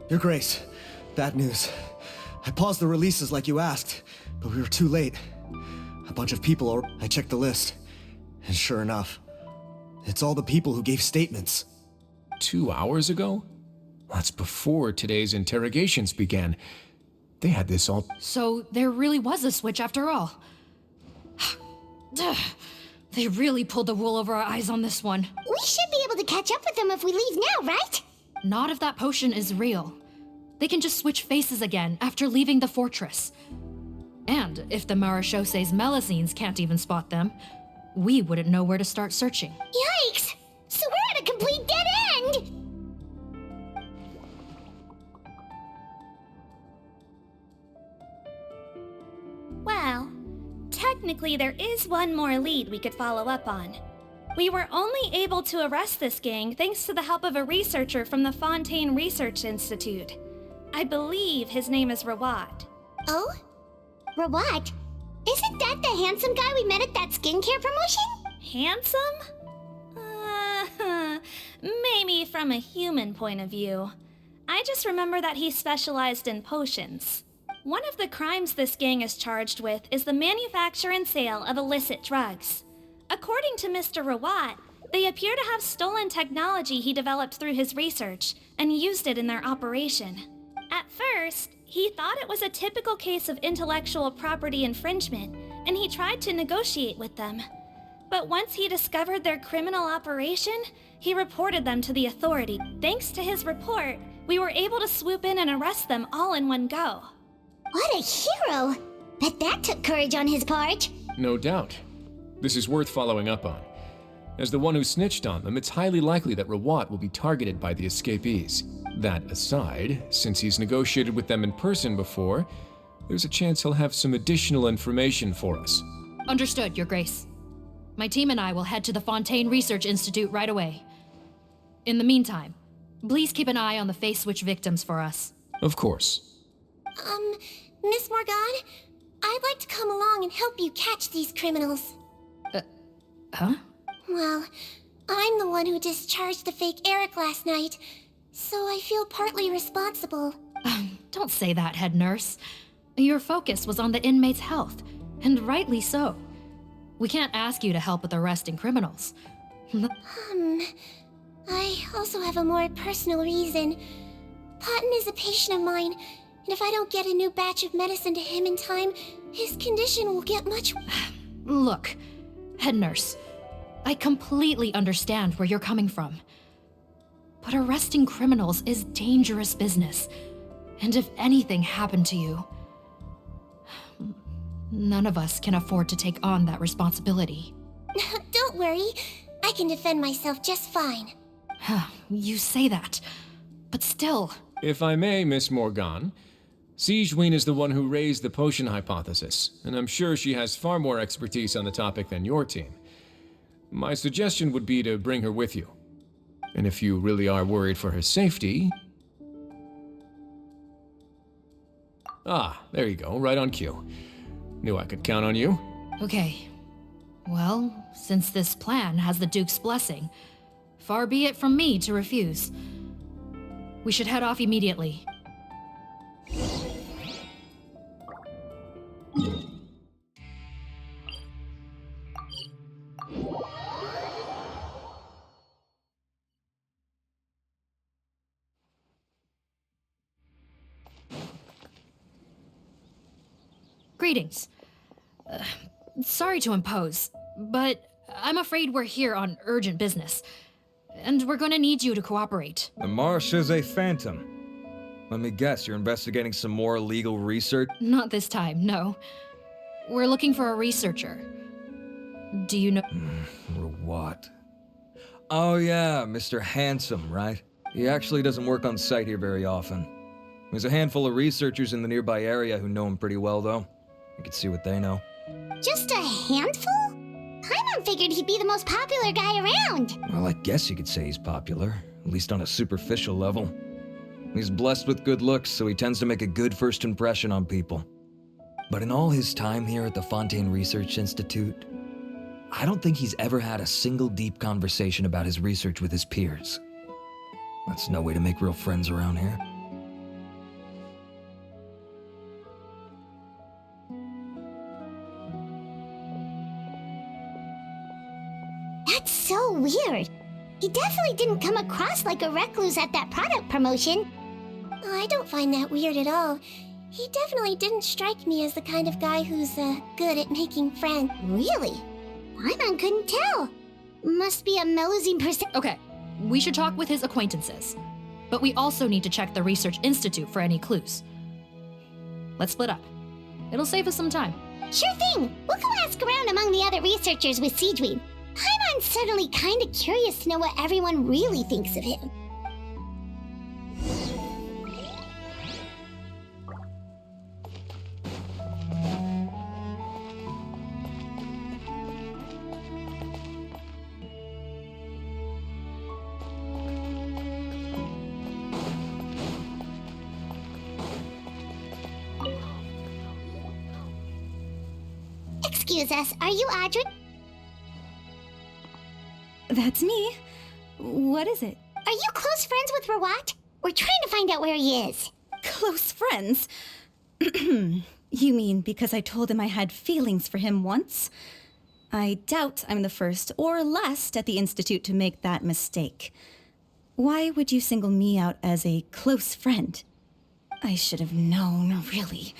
Your Grace, bad news. I paused the releases like you asked, but we were too late. A bunch of people, I checked the list, and sure enough, it's all the people who gave statements. 2 hours ago? That's before today's interrogations began. They had this all... So there really was a switch after all. They really pulled the wool over our eyes on this one. We should be able to catch up with them if we leave now, right? Not if that potion is real. They can just switch faces again after leaving the fortress. And if the Maréchaussee's Melusines can't even spot them, we wouldn't know where to start searching. Yikes! So we're at a complete dead end! Well, technically there is one more lead we could follow up on. We were only able to arrest this gang thanks to the help of a researcher from the Fontaine Research Institute. I believe his name is Rawat. Oh? Rawat? Isn't that the handsome guy we met at that skincare promotion? Handsome? Maybe from a human point of view. I just remember that he specialized in potions. One of the crimes this gang is charged with is the manufacture and sale of illicit drugs. According to Mr. Rawat, they appear to have stolen technology he developed through his research and used it in their operation. At first, he thought it was a typical case of intellectual property infringement, and he tried to negotiate with them. But once he discovered their criminal operation, he reported them to the authority. Thanks to his report, we were able to swoop in and arrest them all in one go. What a hero! Bet that took courage on his part. No doubt. This is worth following up on. As the one who snitched on them, it's highly likely that Rawat will be targeted by the escapees. That aside, since he's negotiated with them in person before, there's a chance he'll have some additional information for us. Understood, Your Grace. My team and I will head to the Fontaine Research Institute right away. In the meantime, please keep an eye on the face switch victims for us. Of course. Miss Morgan, I'd like to come along and help you catch these criminals. Huh? Well, I'm the one who discharged the fake Eric last night, so I feel partly responsible. Don't say that, head nurse. Your focus was on the inmates' health, and rightly so. We can't ask you to help with arresting criminals. I also have a more personal reason. Cotton is a patient of mine, and if I don't get a new batch of medicine to him in time, his condition will get much... Look, head nurse, I completely understand where you're coming from. But arresting criminals is dangerous business. And if anything happened to you, none of us can afford to take on that responsibility. Don't worry, I can defend myself just fine. You say that, but still... If I may, Miss Morgan, Sigewinne is the one who raised the potion hypothesis, and I'm sure she has far more expertise on the topic than your team. My suggestion would be to bring her with you. And if you really are worried for her safety... Ah, there you go, right on cue. Knew I could count on you. Okay. Well, since this plan has the Duke's blessing, far be it from me to refuse. We should head off immediately. Greetings. Sorry to impose, but I'm afraid we're here on urgent business, and we're gonna need you to cooperate. The Maréchaussee Phantom. Let me guess, you're investigating some more illegal research? Not this time, no. We're looking for a researcher. Do you know... What? Oh yeah, Mr. Handsome, right? He actually doesn't work on site here very often. There's a handful of researchers in the nearby area who know him pretty well, though. You can see what they know. Just a handful? Paimon figured he'd be the most popular guy around. Well, I guess you could say he's popular, at least on a superficial level. He's blessed with good looks, so he tends to make a good first impression on people. But in all his time here at the Fontaine Research Institute, I don't think he's ever had a single deep conversation about his research with his peers. That's no way to make real friends around here. That's so weird. He definitely didn't come across like a recluse at that product promotion. Oh, I don't find that weird at all. He definitely didn't strike me as the kind of guy who's, good at making friends. Really? Paimon couldn't tell. Must be a Melusine percent. Okay, we should talk with his acquaintances. But we also need to check the Research Institute for any clues. Let's split up. It'll save us some time. Sure thing. We'll go ask around among the other researchers with Sigewinne. Paimon's suddenly kind of curious to know what everyone really thinks of him. Excuse us, are you Audrey? That's me. What is it? Are you close friends with Rawat? We're trying to find out where he is. Close friends? You mean because I told him I had feelings for him once? I doubt I'm the first or last at the Institute to make that mistake. Why would you single me out as a close friend? I should have known, really.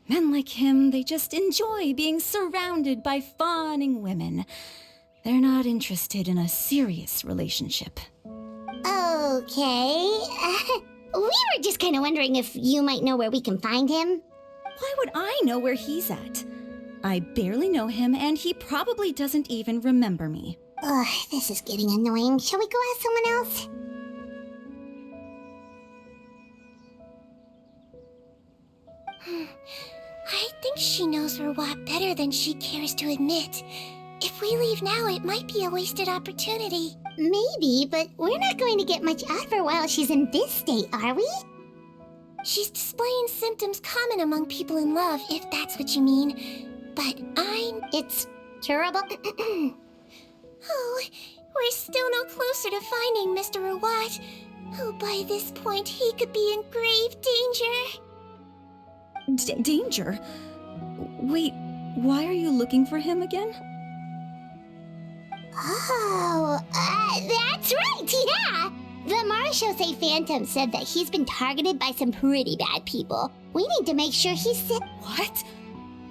Men like him, they just enjoy being surrounded by fawning women. They're not interested in a serious relationship. Okay. We were just kind of wondering if you might know where we can find him. Why would I know where he's at? I barely know him, and he probably doesn't even remember me. Ugh, this is getting annoying. Shall we go ask someone else? I think she knows Rawat better than she cares to admit. If we leave now, it might be a wasted opportunity. Maybe, but we're not going to get much out of her while she's in this state, are we? She's displaying symptoms common among people in love, if that's what you mean. But It's curable. Oh, we're still no closer to finding Mr. Rawat. Oh, by this point, he could be in grave danger. Danger? Wait, why are you looking for him again? Oh, that's right, yeah! The Marechaussee Phantom said that he's been targeted by some pretty bad people. We need to make sure he's safe. What?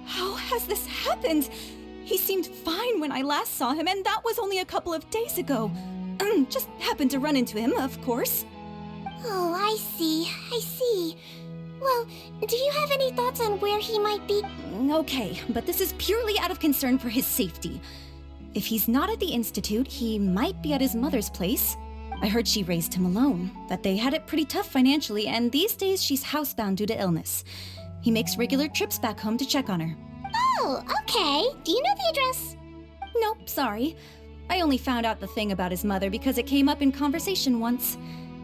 How has this happened? He seemed fine when I last saw him, and that was only a couple of days ago. Just happened to run into him, of course. Oh, I see. Well, do you have any thoughts on where he might be? Okay, but this is purely out of concern for his safety. If he's not at the Institute, he might be at his mother's place. I heard she raised him alone, that they had it pretty tough financially, and these days she's housebound due to illness. He makes regular trips back home to check on her. Oh, okay. Do you know the address? Nope, sorry. I only found out the thing about his mother because it came up in conversation once.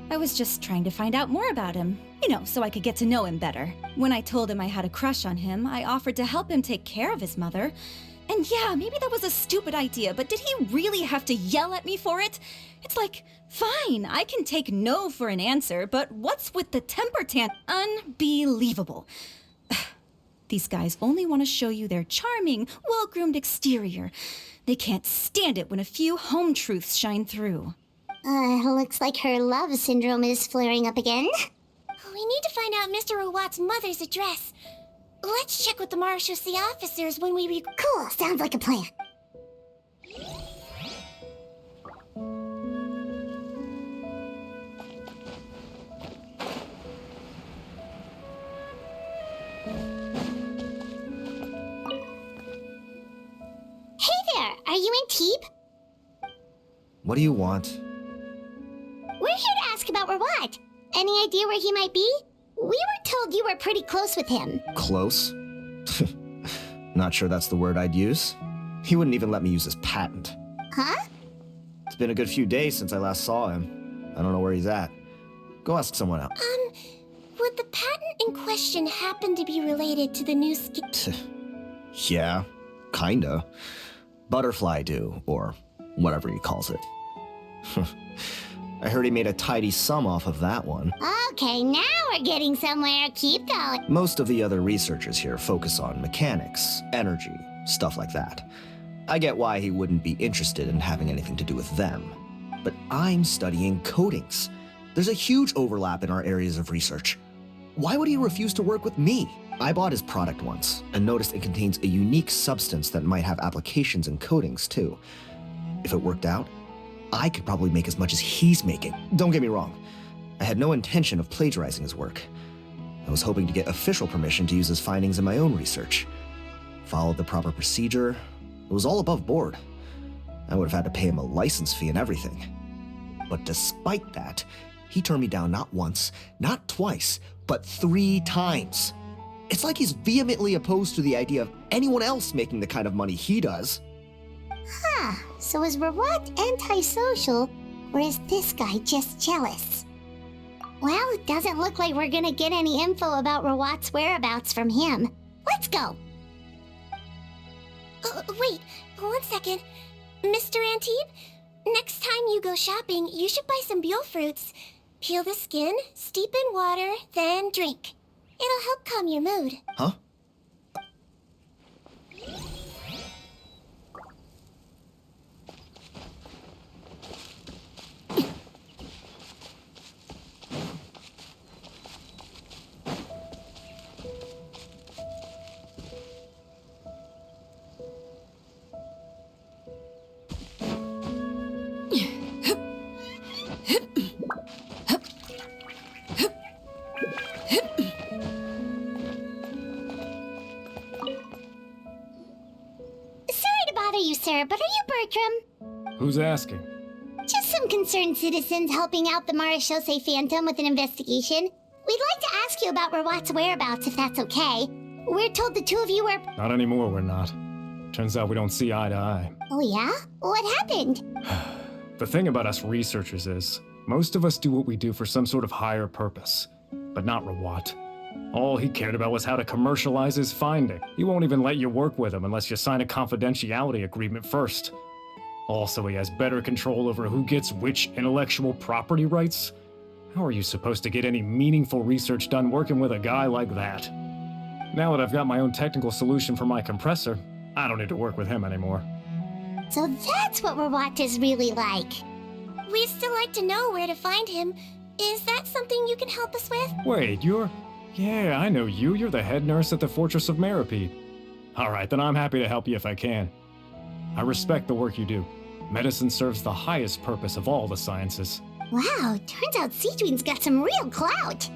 I was just trying to find out more about him, so I could get to know him better. When I told him I had a crush on him, I offered to help him take care of his mother. And yeah, maybe that was a stupid idea, but did he really have to yell at me for it? It's like, fine, I can take no for an answer, but what's with the temper tantrum? Unbelievable. These guys only want to show you their charming, well-groomed exterior. They can't stand it when a few home truths shine through. Looks like her love syndrome is flaring up again. We need to find out Mr. Rawat's mother's address. Let's check with the Marechaussee officers when we Cool, sounds like a plan. Hey there, are you in Teeb? What do you want? We're here to ask about Rawat. Any idea where he might be? We were told you were pretty close with him. Close? Not sure that's the word I'd use. He wouldn't even let me use his patent. Huh? It's been a good few days since I last saw him. I don't know where he's at. Go ask someone else. Would the patent in question happen to be related to the new skin? Yeah, kinda. Butterfly do, or whatever he calls it. I heard he made a tidy sum off of that one. Okay, now we're getting somewhere. Keep going. Most of the other researchers here focus on mechanics, energy, stuff like that. I get why he wouldn't be interested in having anything to do with them. But I'm studying coatings. There's a huge overlap in our areas of research. Why would he refuse to work with me? I bought his product once and noticed it contains a unique substance that might have applications in coatings too. If it worked out, I could probably make as much as he's making. Don't get me wrong. I had no intention of plagiarizing his work. I was hoping to get official permission to use his findings in my own research. Followed the proper procedure. It was all above board. I would have had to pay him a license fee and everything. But despite that, he turned me down not once, not twice, but 3 times. It's like he's vehemently opposed to the idea of anyone else making the kind of money he does. Huh, so is Rawat antisocial, or is this guy just jealous? Well, it doesn't look like we're gonna get any info about Rawat's whereabouts from him. Let's go! Wait, 1 second. Mr. Antib, next time you go shopping, you should buy some Buell fruits. Peel the skin, steep in water, then drink. It'll help calm your mood. Huh? Sir, but are you Bertram? Who's asking? Just some concerned citizens helping out the Marechaussee Phantom with an investigation. We'd like to ask you about Rawat's whereabouts, if that's okay. We're told the two of you were... Not anymore, we're not. Turns out we don't see eye to eye. Oh yeah? What happened? The thing about us researchers is, most of us do what we do for some sort of higher purpose. But not Rawat. All he cared about was how to commercialize his finding. He won't even let you work with him unless you sign a confidentiality agreement first. Also, he has better control over who gets which intellectual property rights. How are you supposed to get any meaningful research done working with a guy like that? Now that I've got my own technical solution for my compressor, I don't need to work with him anymore. So that's what Rawat is really like. We'd still like to know where to find him. Is that something you can help us with? Wait, you're... Yeah, I know you. You're the head nurse at the Fortress of Meripede. Alright, then I'm happy to help you if I can. I respect the work you do. Medicine serves the highest purpose of all the sciences. Wow, turns out Sigewinne's got some real clout.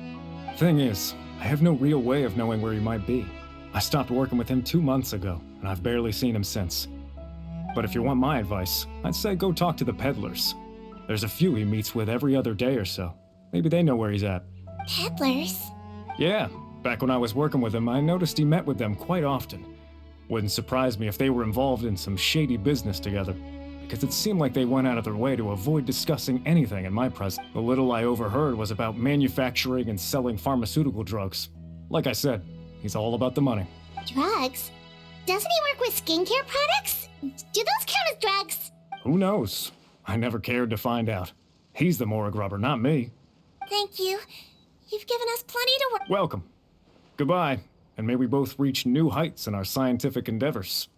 Thing is, I have no real way of knowing where he might be. I stopped working with him 2 months ago, and I've barely seen him since. But if you want my advice, I'd say go talk to the peddlers. There's a few he meets with every other day or so. Maybe they know where he's at. Peddlers? Yeah, back when I was working with him, I noticed he met with them quite often. Wouldn't surprise me if they were involved in some shady business together, because it seemed like they went out of their way to avoid discussing anything in my presence. The little I overheard was about manufacturing and selling pharmaceutical drugs. Like I said, he's all about the money. Drugs? Doesn't he work with skincare products? Do those count as drugs? Who knows? I never cared to find out. He's the morgue rubber, not me. Thank you. You've given us plenty to work. Welcome. Goodbye, and may we both reach new heights in our scientific endeavors.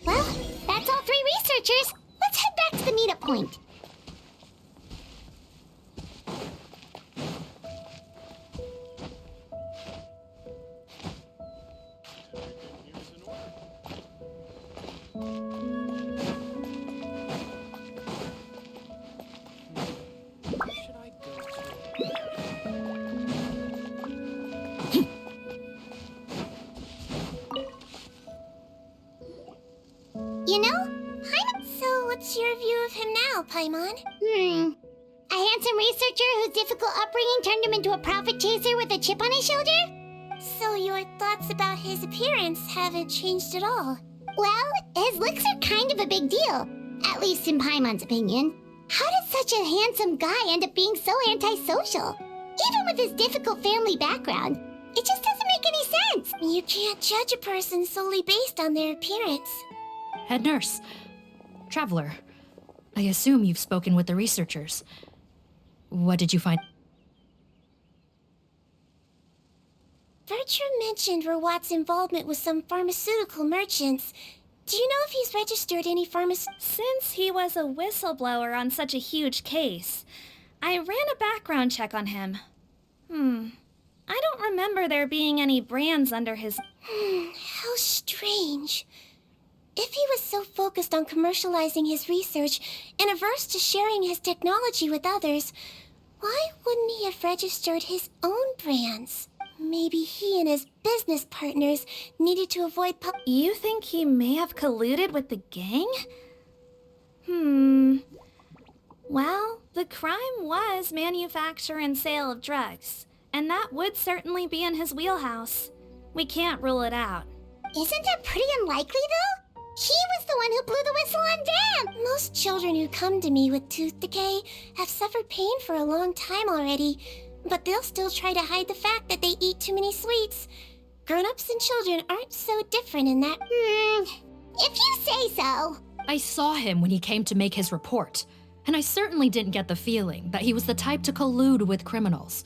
Well, that's all 3 researchers. Let's head back to the meetup point. You know, So what's your view of him now, Paimon? A handsome researcher whose difficult upbringing turned him into a profit chaser with a chip on his shoulder? So your thoughts about his appearance haven't changed at all? Well, his looks are kind of a big deal. At least in Paimon's opinion. How did such a handsome guy end up being so antisocial? Even with his difficult family background, it just doesn't make any sense. You can't judge a person solely based on their appearance. Head nurse. Traveler. I assume you've spoken with the researchers. What did you find? Bertram mentioned Rawat's involvement with some pharmaceutical merchants. Do you know if he's registered any Since he was a whistleblower on such a huge case, I ran a background check on him. I don't remember there being any brands under his... How strange. If he was so focused on commercializing his research and averse to sharing his technology with others, why wouldn't he have registered his own brands? Maybe he and his business partners needed to avoid You think he may have colluded with the gang? Well, the crime was manufacture and sale of drugs, and that would certainly be in his wheelhouse. We can't rule it out. Isn't that pretty unlikely, though? He was the one who blew the whistle on Dan! Most children who come to me with tooth decay have suffered pain for a long time already, but they'll still try to hide the fact that they eat too many sweets. Grown-ups and children aren't so different in that... If you say so. I saw him when he came to make his report, and I certainly didn't get the feeling that he was the type to collude with criminals.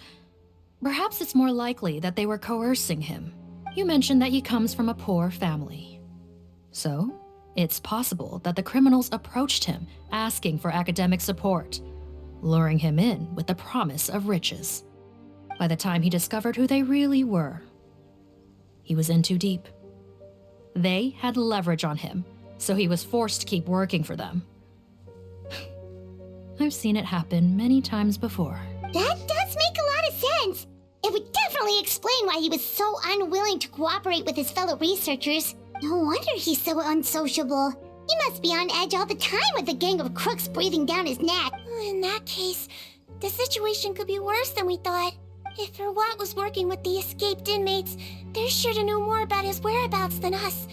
Perhaps it's more likely that they were coercing him. You mentioned that he comes from a poor family. So, it's possible that the criminals approached him asking for academic support, luring him in with the promise of riches. By the time he discovered who they really were, he was in too deep. They had leverage on him, so he was forced to keep working for them. I've seen it happen many times before. That does make a lot of sense. It would definitely explain why he was so unwilling to cooperate with his fellow researchers. No wonder he's so unsociable. He must be on edge all the time with a gang of crooks breathing down his neck. In that case, the situation could be worse than we thought. If Rawat was working with the escaped inmates, they're sure to know more about his whereabouts than us.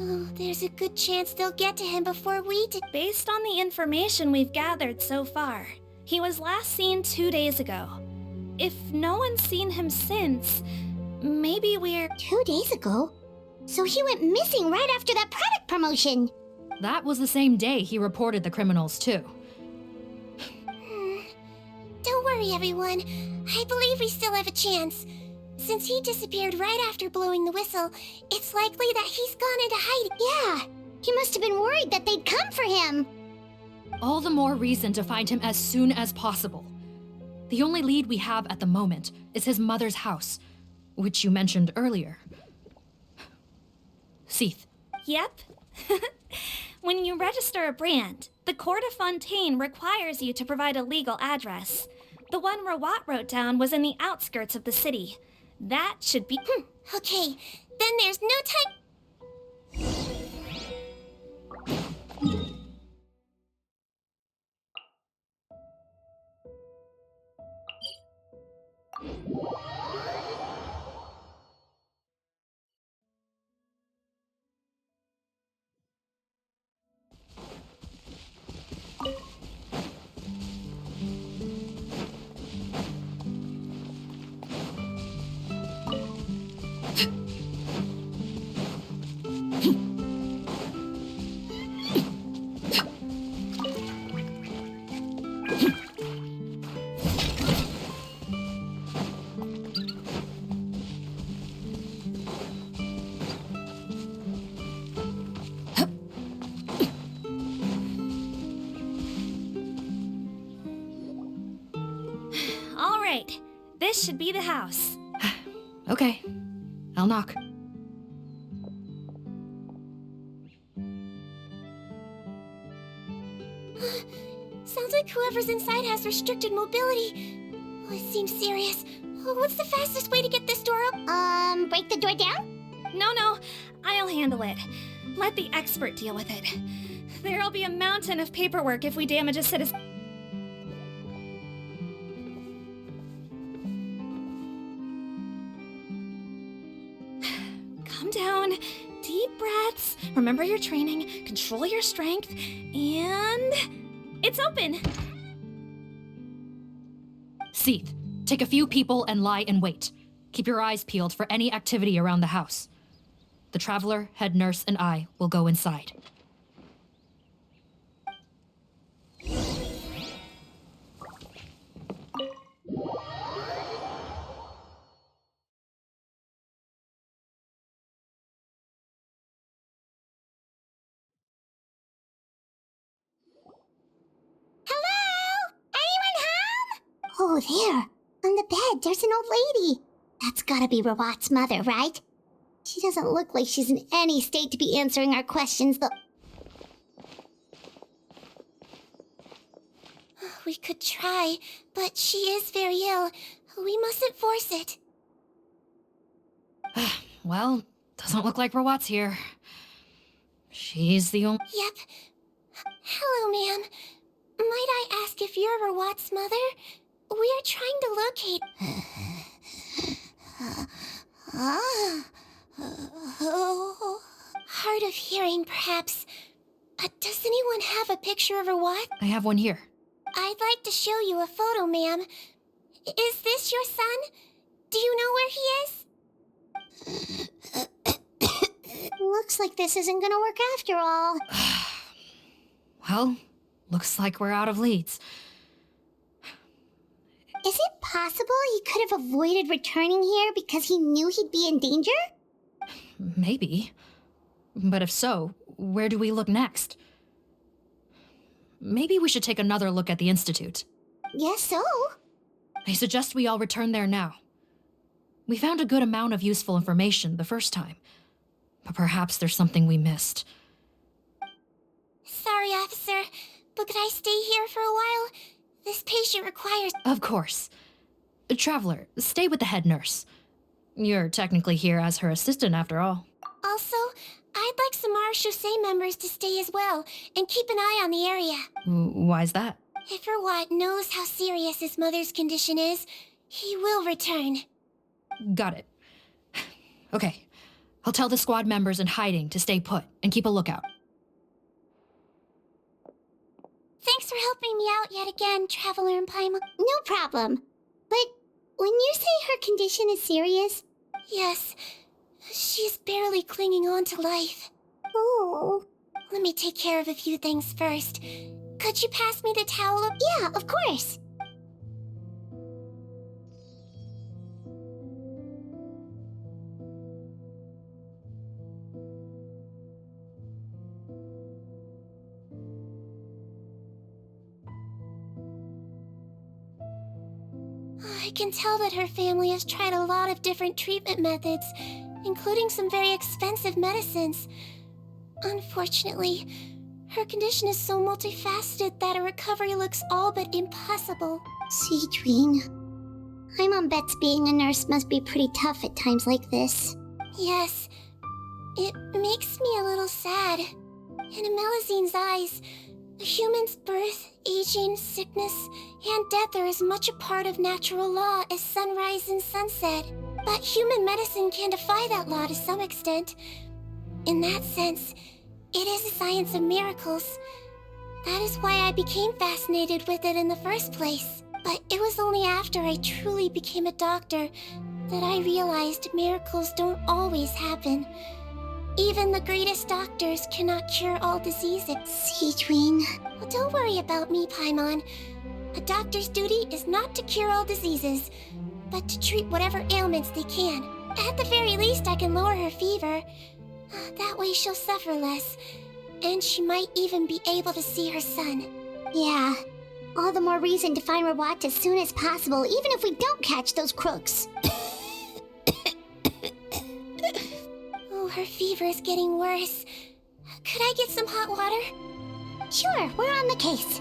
Oh, there's a good chance they'll get to him before we do. Based on the information we've gathered so far, he was last seen 2 days ago. If no one's seen him since, maybe we're... 2 days ago? So he went missing right after that product promotion. That was the same day he reported the criminals, too. Don't worry, everyone. I believe we still have a chance. Since he disappeared right after blowing the whistle, it's likely that he's gone into hiding. Yeah, he must have been worried that they'd come for him. All the more reason to find him as soon as possible. The only lead we have at the moment is his mother's house, which you mentioned earlier. Seath. Yep. When you register a brand, the Court of Fontaine requires you to provide a legal address. The one Rawat wrote down was in the outskirts of the city. That should be... Okay, then there's no time... All right, this should be the house. Okay, I'll knock. Sounds like whoever's inside has restricted mobility. Oh, it seems serious. Oh, what's the fastest way to get this door open? Break the door down? No, I'll handle it. Let the expert deal with it. There'll be a mountain of paperwork if we damage a citizen. Calm down. Deep breaths. Remember your training. Control your strength. And... it's open! Seath, Take a few people and lie in wait. Keep your eyes peeled for any activity around the house. The Traveler, head nurse, and I will go inside. Hello? Anyone home? Oh, there. On the bed, there's an old lady. That's gotta be Rawat's mother, right? She doesn't look like she's in any state to be answering our questions, though. We could try, but she is very ill. We mustn't force it. Well, doesn't look like Rawat's here. She's the only... Yep. Hello, ma'am. Might I ask if you're Rawat's mother? We are trying to locate... Hard of hearing, perhaps. Does anyone have a picture of Rawat? I have one here. I'd like to show you a photo, ma'am. Is this your son? Do you know where he is? Looks like this isn't gonna work after all. Well, looks like we're out of leads. Is it possible he could have avoided returning here because he knew he'd be in danger? Maybe. But if so, where do we look next? Maybe we should take another look at the Institute. Yes, so. I suggest we all return there now. We found a good amount of useful information the first time, but perhaps there's something we missed. Sorry, officer, but could I stay here for a while? This patient requires... Of course. Traveler, stay with the head nurse. You're technically here as her assistant after all. Also, I'd like some Marechaussee members to stay as well, and keep an eye on the area. Why's that? If Rawat knows how serious his mother's condition is, he will return. Got it. Okay, I'll tell the squad members in hiding to stay put and keep a lookout. Thanks for helping me out yet again, Traveler and Paimon. No problem. But when you say her condition is serious... Yes, she's barely clinging on to life. Oh. Let me take care of a few things first. Could you pass me the towel? Yeah, of course. I can tell that her family has tried a lot of different treatment methods, including some very expensive medicines. Unfortunately, her condition is so multifaceted that a recovery looks all but impossible. Sigewinne, Paimon bets being a nurse must be pretty tough at times like this. Yes, it makes me a little sad. In a Melusine's eyes, a human's birth, aging, sickness, and death are as much a part of natural law as sunrise and sunset. But human medicine can defy that law to some extent. In that sense, it is a science of miracles. That is why I became fascinated with it in the first place. But it was only after I truly became a doctor that I realized miracles don't always happen. Even the greatest doctors cannot cure all diseases. Sigewinne. Well, don't worry about me, Paimon. A doctor's duty is not to cure all diseases, but to treat whatever ailments they can. At the very least, I can lower her fever. That way she'll suffer less, and she might even be able to see her son. Yeah, all the more reason to find Rawat as soon as possible, even if we don't catch those crooks. Oh, her fever is getting worse. Could I get some hot water? Sure, we're on the case.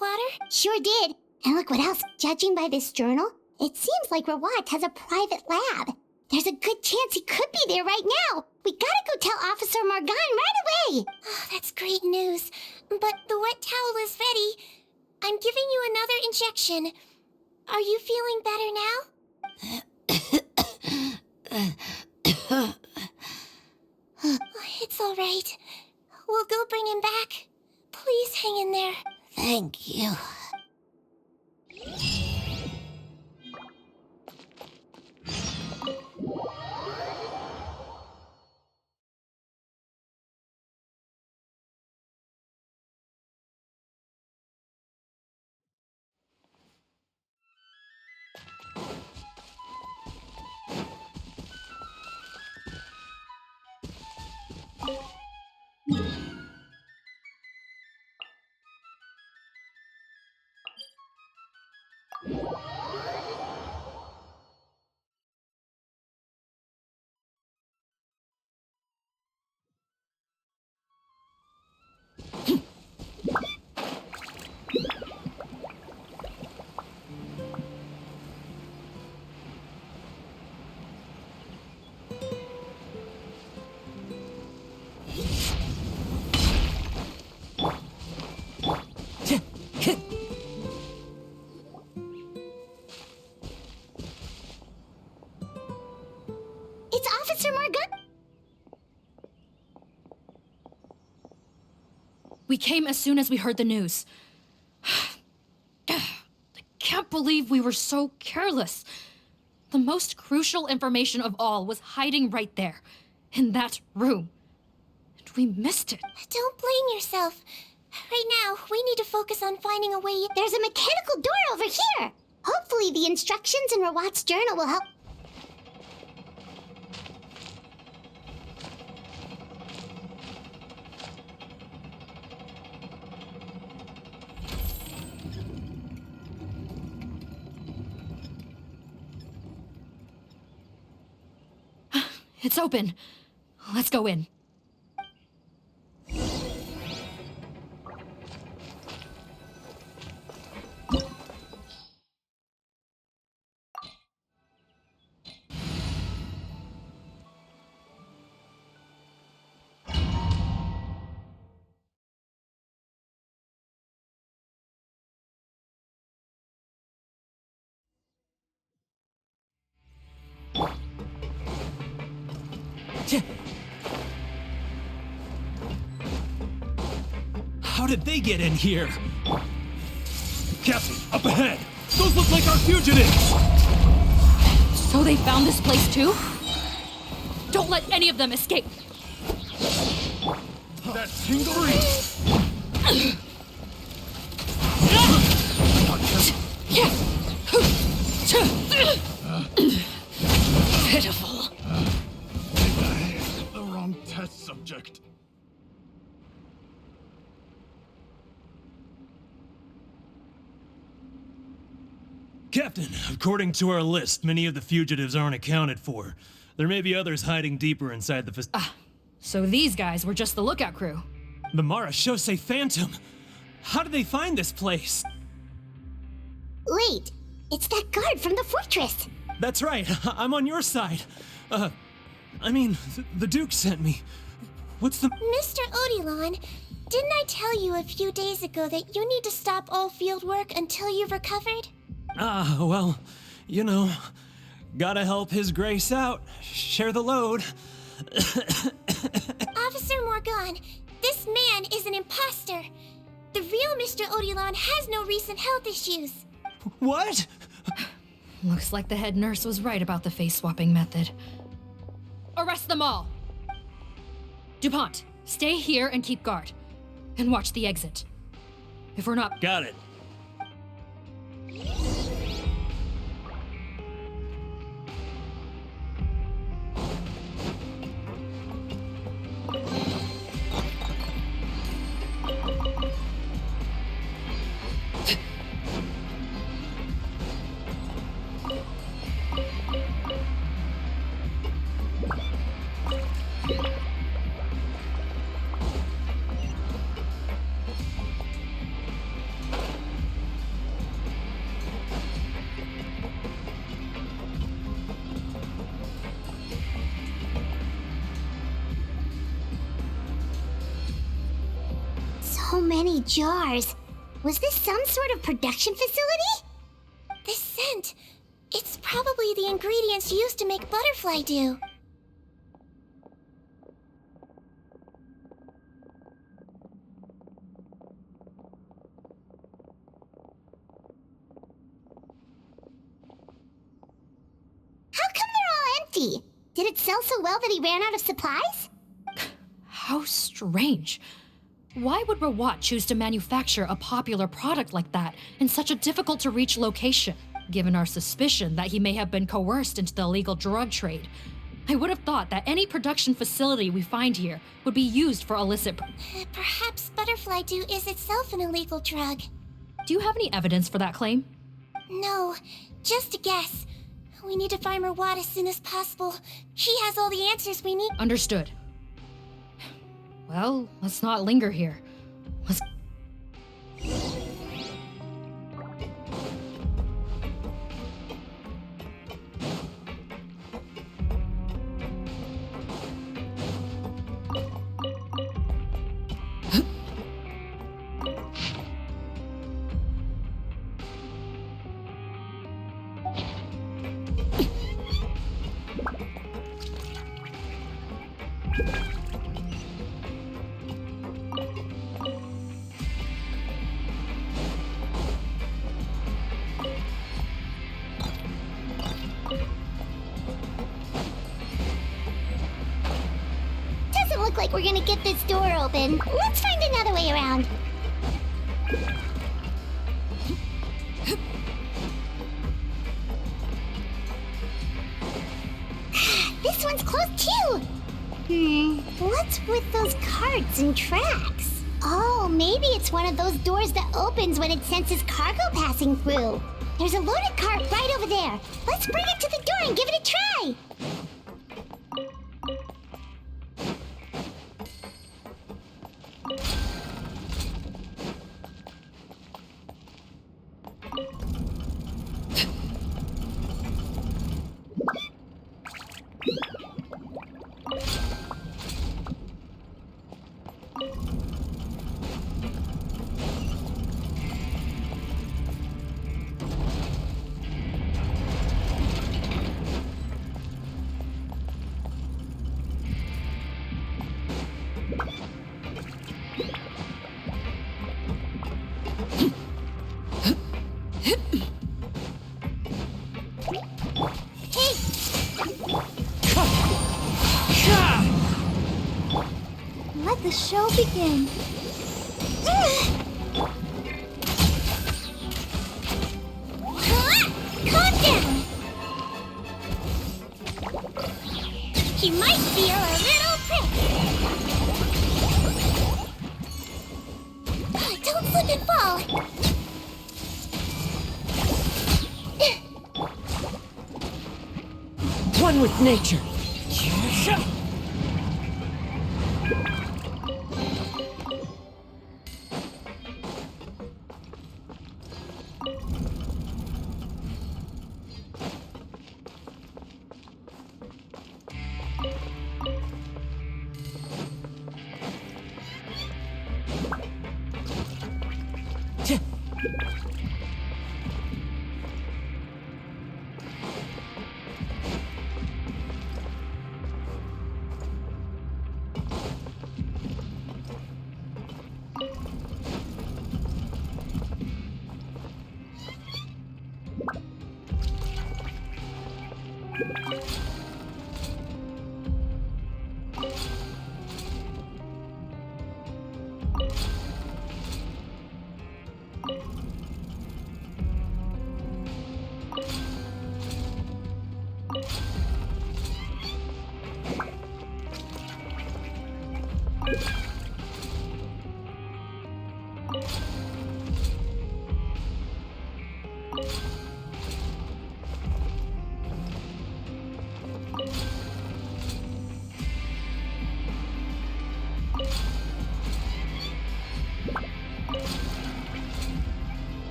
water? Sure did. And look what else. Judging by this journal, it seems like Rawat has a private lab. There's a good chance he could be there right now. We gotta go tell Officer Morgan right away. Oh, that's great news. But the wet towel is ready. I'm giving you another injection. Are you feeling better now? It's all right. We'll go bring him back. Please hang in there. Thank you. It's Officer Morgan. We came as soon as we heard the news. I can't believe we were so careless. The most crucial information of all was hiding right there, in that room. And we missed it. Don't blame yourself. Right now, we need to focus on finding a way. There's a mechanical door over here. Hopefully the instructions in Rawat's journal will help. It's open. Let's go in. How did they get in here? Captain, up ahead! Those look like our fugitives! So they found this place too? Don't let any of them escape! That single Pitiful. The wrong test subject. Captain, according to our list, many of the fugitives aren't accounted for. There may be others hiding deeper inside the So these guys were just the lookout crew. The Mara Shosei Phantom! How did they find this place? Wait, it's that guard from the fortress. That's right, I'm on your side. The Duke sent me. What's the— Mr. Odilon, didn't I tell you a few days ago that you need to stop all field work until you've recovered? Well, you know, gotta help His Grace out. Share the load. Officer Morgan, this man is an imposter. The real Mr. Odilon has no recent health issues. What? Looks like the head nurse was right about the face-swapping method. Arrest them all! DuPont, stay here and keep guard. And watch the exit. If we're not— Got it. many jars. Was this some sort of production facility? This scent, it's probably the ingredients used to make butterfly dew. How come they're all empty? Did it sell so well that he ran out of supplies? How strange. Why would Rawat choose to manufacture a popular product like that in such a difficult-to-reach location, given our suspicion that he may have been coerced into the illegal drug trade? I would have thought that any production facility we find here would be used for illicit... Perhaps butterfly dew is itself an illegal drug. Do you have any evidence for that claim? No, just a guess. We need to find Rawat as soon as possible. He has all the answers we need. Understood. Well, let's not linger here. Let's... Doesn't look like we're gonna get this door open. Let's find another way around. This one's closed too. What's with those carts and tracks? Oh, maybe it's one of those doors that opens when it senses cargo passing through. There's a loaded cart right over there. Let's bring it to the door and give it a try. Let the show begin. Calm down. He might feel a little prick. Don't slip and fall. One with nature.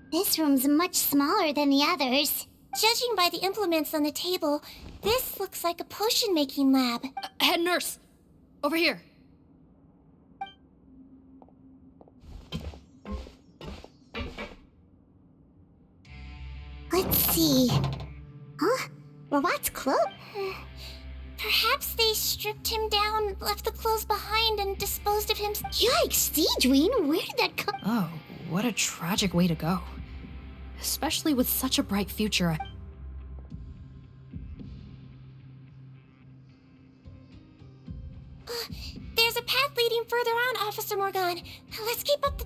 This room's much smaller than the others. Judging by the implements on the table, this looks like a potion-making lab. Head nurse! Over here. Let's see. Huh? Robot's clothes? Perhaps they stripped him down, left the clothes behind, and disposed of him. Yikes, Sigewinne, where did that come? Oh, what a tragic way to go. Especially with such a bright future. There's a path leading further on, Officer Morgan. Let's keep up the...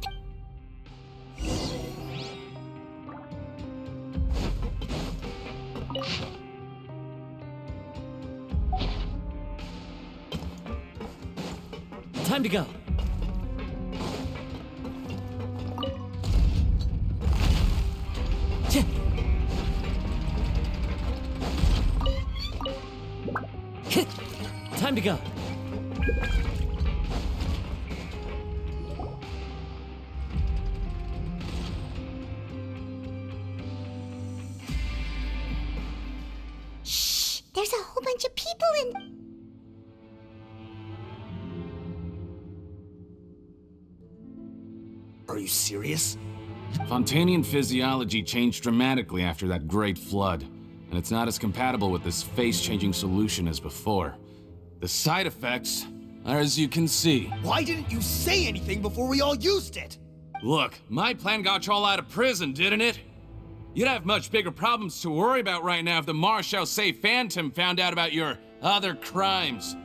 Time to go. Time to go. Shh! There's a whole bunch of people in... Are you serious? Fontanian physiology changed dramatically after that great flood, and it's not as compatible with this face-changing solution as before. The side effects are as you can see. Why didn't you say anything before we all used it? Look, my plan got you all out of prison, didn't it? You'd have much bigger problems to worry about right now if the Marshal Say Phantom found out about your other crimes.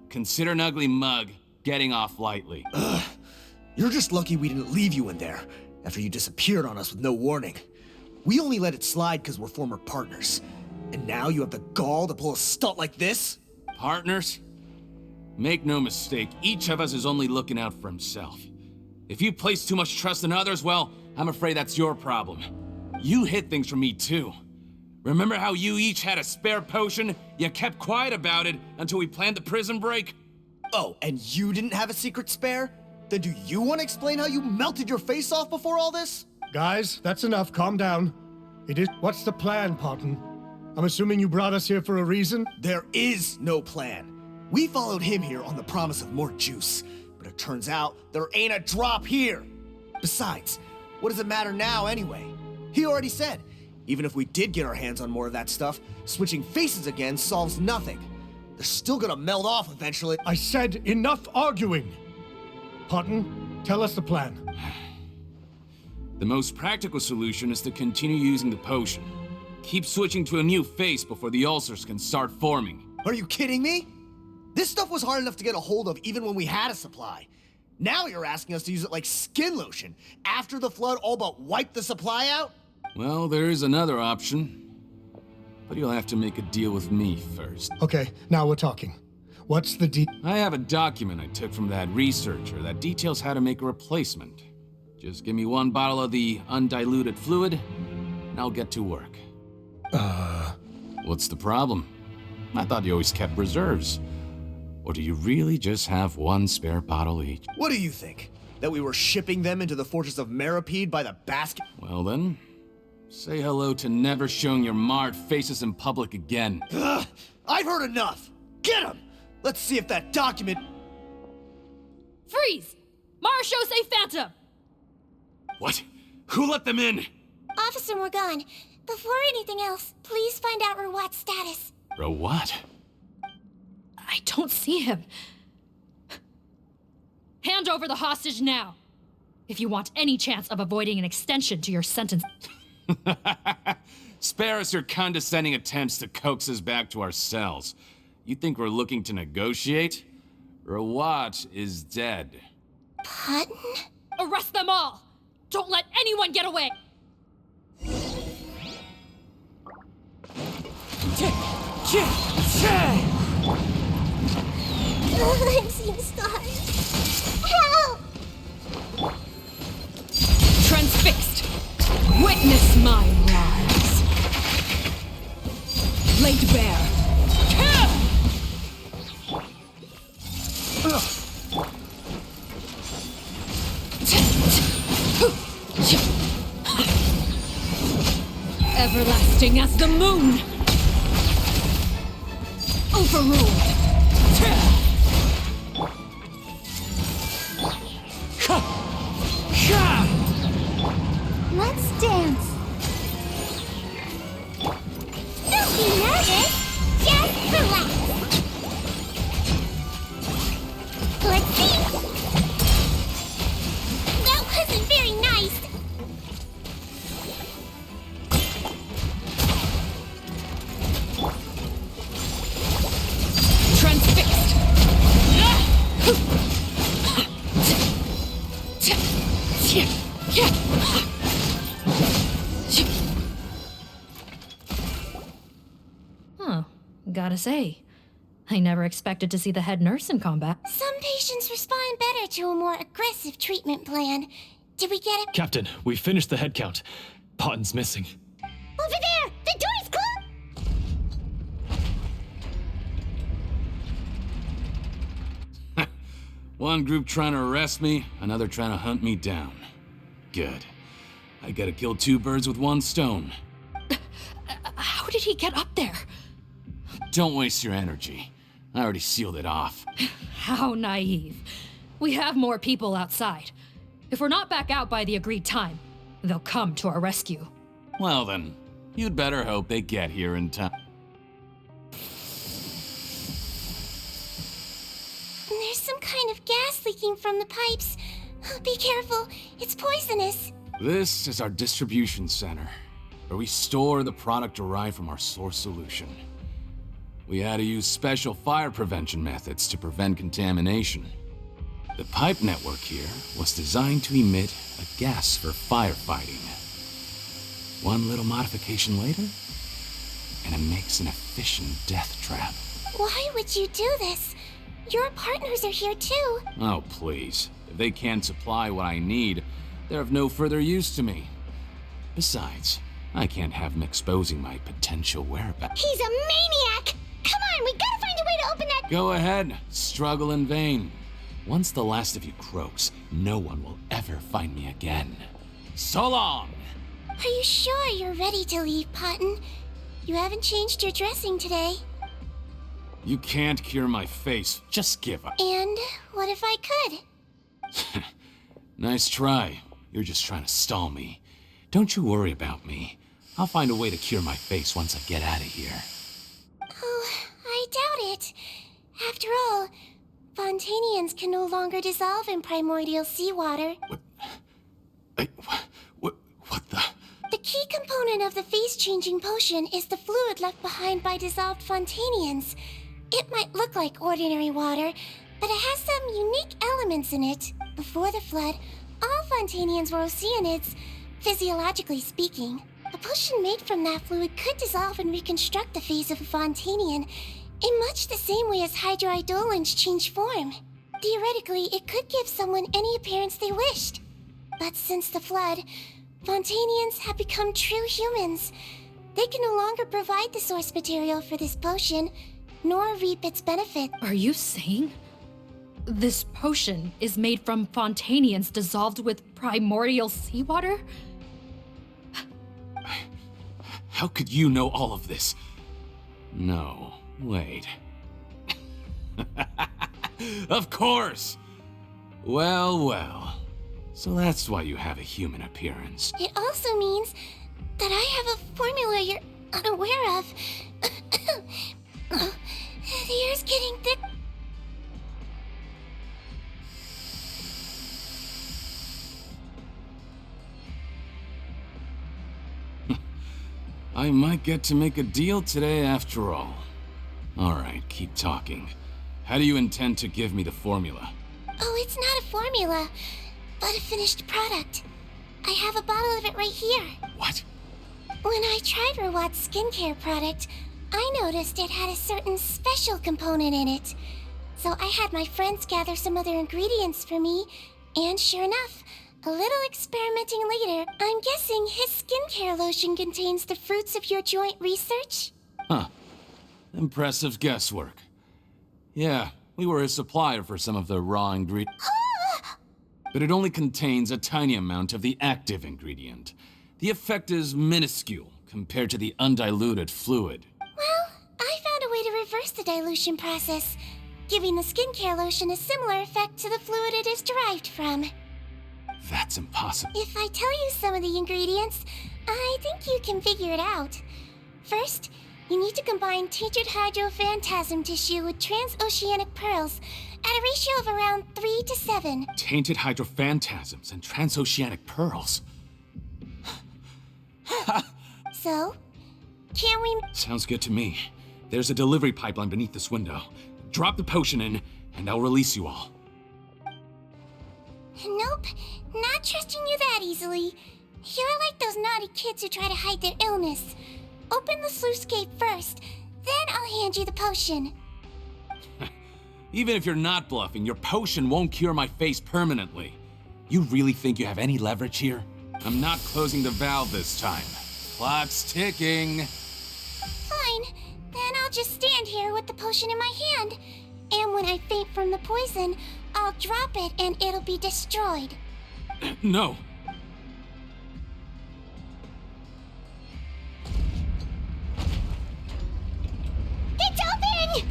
Consider an ugly mug getting off lightly. Ugh. You're just lucky we didn't leave you in there after you disappeared on us with no warning. We only let it slide because we're former partners. And now you have the gall to pull a stunt like this? Partners? Make no mistake, each of us is only looking out for himself. If you place too much trust in others, well, I'm afraid that's your problem. You hid things from me too. Remember how you each had a spare potion? You kept quiet about it until we planned the prison break? Oh, and you didn't have a secret spare? Then do you want to explain how you melted your face off before all this? Guys, that's enough. Calm down. What's the plan, Parton? I'm assuming you brought us here for a reason? There is no plan. We followed him here on the promise of more juice, but it turns out there ain't a drop here. Besides, what does it matter now anyway? He already said, even if we did get our hands on more of that stuff, switching faces again solves nothing. They're still gonna melt off eventually. I said enough arguing! Parton, tell us the plan. The most practical solution is to continue using the potion. Keep switching to a new face before the ulcers can start forming. Are you kidding me? This stuff was hard enough to get a hold of even when we had a supply. Now you're asking us to use it like skin lotion after the flood all but wiped the supply out? Well, there is another option. But you'll have to make a deal with me first. Okay, now we're talking. What's the I have a document I took from that researcher that details how to make a replacement. Just give me one bottle of the undiluted fluid, and I'll get to work. What's the problem? I thought you always kept reserves. Or do you really just have one spare bottle each? What do you think? That we were shipping them into the fortress of Meripede by the basket? Well then, say hello to never showing your marred faces in public again. Ugh, I've heard enough! Get him! Let's see if that document... Freeze! Marshal Say Phantom! What? Who let them in? Officer Morgan, before anything else, please find out Rawat's status. Rawat? I don't see him. Hand over the hostage now, if you want any chance of avoiding an extension to your sentence. Spare us your condescending attempts to coax us back to our cells. You think we're looking to negotiate? Rawat is dead. Parton? Arrest them all! Don't let anyone get away! I'm seeing stars. Everlasting as the moon! Overruled! Let's dance. Don't be nervous. Just relax. Let's see. That wasn't very nice. Transfixed! Huh. Gotta say, I never expected to see the head nurse in combat. Some patients respond better to a more aggressive treatment plan. Did we get it? Captain, we finished the head count. Potten's missing. Over there! The door's closed! One group trying to arrest me, another trying to hunt me down. Good. I gotta kill two birds with one stone. How did he get up there? Don't waste your energy. I already sealed it off. How naive. We have more people outside. If we're not back out by the agreed time, they'll come to our rescue. Well then, you'd better hope they get here in time. There's some kind of gas leaking from the pipes. Be careful, it's poisonous. This is our distribution center, where we store the product derived from our source solution. We had to use special fire prevention methods to prevent contamination. The pipe network here was designed to emit a gas for firefighting. One little modification later, and it makes an efficient death trap. Why would you do this? Your partners are here too. Oh, please. If they can't supply what I need, they're of no further use to me. Besides, I can't have him exposing my potential whereabouts. He's a maniac! Come on, we gotta find a way to open that— Go ahead, struggle in vain. Once the last of you croaks, no one will ever find me again. So long! Are you sure you're ready to leave, Potten? You haven't changed your dressing today. You can't cure my face, just give up. And what if I could? Nice try. You're just trying to stall me. Don't you worry about me. I'll find a way to cure my face once I get out of here. Oh, I doubt it. After all, Fontanians can no longer dissolve in primordial seawater. What the? The key component of the face-changing potion is the fluid left behind by dissolved Fontanians. It might look like ordinary water, but it has some unique elements in it. Before the flood, all Fontanians were oceanids, physiologically speaking. A potion made from that fluid could dissolve and reconstruct the face of a Fontanian in much the same way as hydroidolins change form. Theoretically, it could give someone any appearance they wished. But since the flood, Fontanians have become true humans. They can no longer provide the source material for this potion, nor reap its benefit. Are you saying this potion is made from Fontanians dissolved with primordial seawater? How could you know all of this? No, wait. Of course! Well, well. So that's why you have a human appearance. It also means that I have a formula you're unaware of. The air's getting thick. I might get to make a deal today after all. Alright, keep talking. How do you intend to give me the formula? Oh, it's not a formula, but a finished product. I have a bottle of it right here. What? When I tried Rawat's skincare product, I noticed it had a certain special component in it. So I had my friends gather some other ingredients for me, and sure enough, a little experimenting later, I'm guessing his skincare lotion contains the fruits of your joint research? Huh. Impressive guesswork. Yeah, We were his supplier for some of the raw ingredients. But it only contains a tiny amount of the active ingredient. The effect is minuscule compared to the undiluted fluid. Well, I found a way to reverse the dilution process, giving the skincare lotion a similar effect to the fluid it is derived from. That's impossible. If I tell you some of the ingredients, I think you can figure it out. First, you need to combine tainted hydrophantasm tissue with transoceanic pearls at a ratio of around 3 to 7. Tainted hydrophantasms and transoceanic pearls. So, can we... Sounds good to me. There's a delivery pipeline beneath this window. Drop the potion in, and I'll release you all. Nope, not trusting you that easily. You're like those naughty kids who try to hide their illness. Open the sluice gate first, then I'll hand you the potion. Even if you're not bluffing, your potion won't cure my face permanently. You really think you have any leverage here? I'm not closing the valve this time. Clock's ticking. Fine, then I'll just stand here with the potion in my hand. And when I faint from the poison, I'll drop it and it'll be destroyed. No. It's open!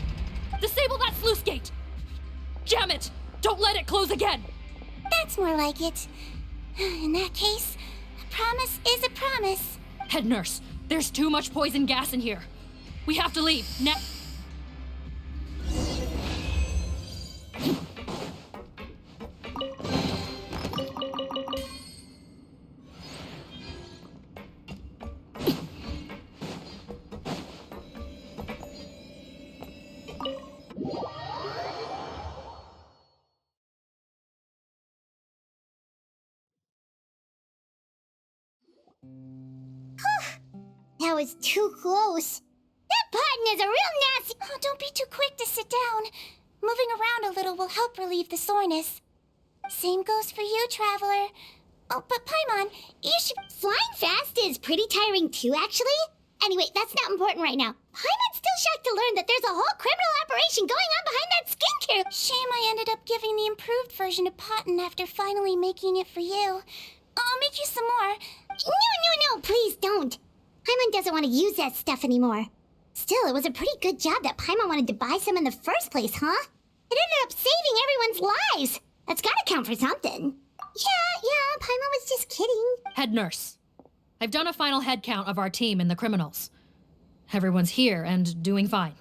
Disable that sluice gate! Jam it! Don't let it close again! That's more like it. In that case, a promise is a promise. Head nurse, there's too much poison gas in here. We have to leave. That was too close. That button is a real nasty... Oh, don't be too quick to sit down. Moving around a little will help relieve the soreness. Same goes for you, Traveler. Oh, but Paimon, you should... Flying fast is pretty tiring too, actually. Anyway, that's not important right now. Paimon's still shocked to learn that there's a whole criminal operation going on behind that skincare. Shame I ended up giving the improved version to Potten after finally making it for you. I'll make you some more. No, please don't. Paimon doesn't want to use that stuff anymore. Still, it was a pretty good job that Paimon wanted to buy some in the first place, huh? It ended up saving everyone's lives. That's gotta count for something. Yeah, Paimon was just kidding. Head nurse, I've done a final head count of our team and the criminals. Everyone's here and doing fine.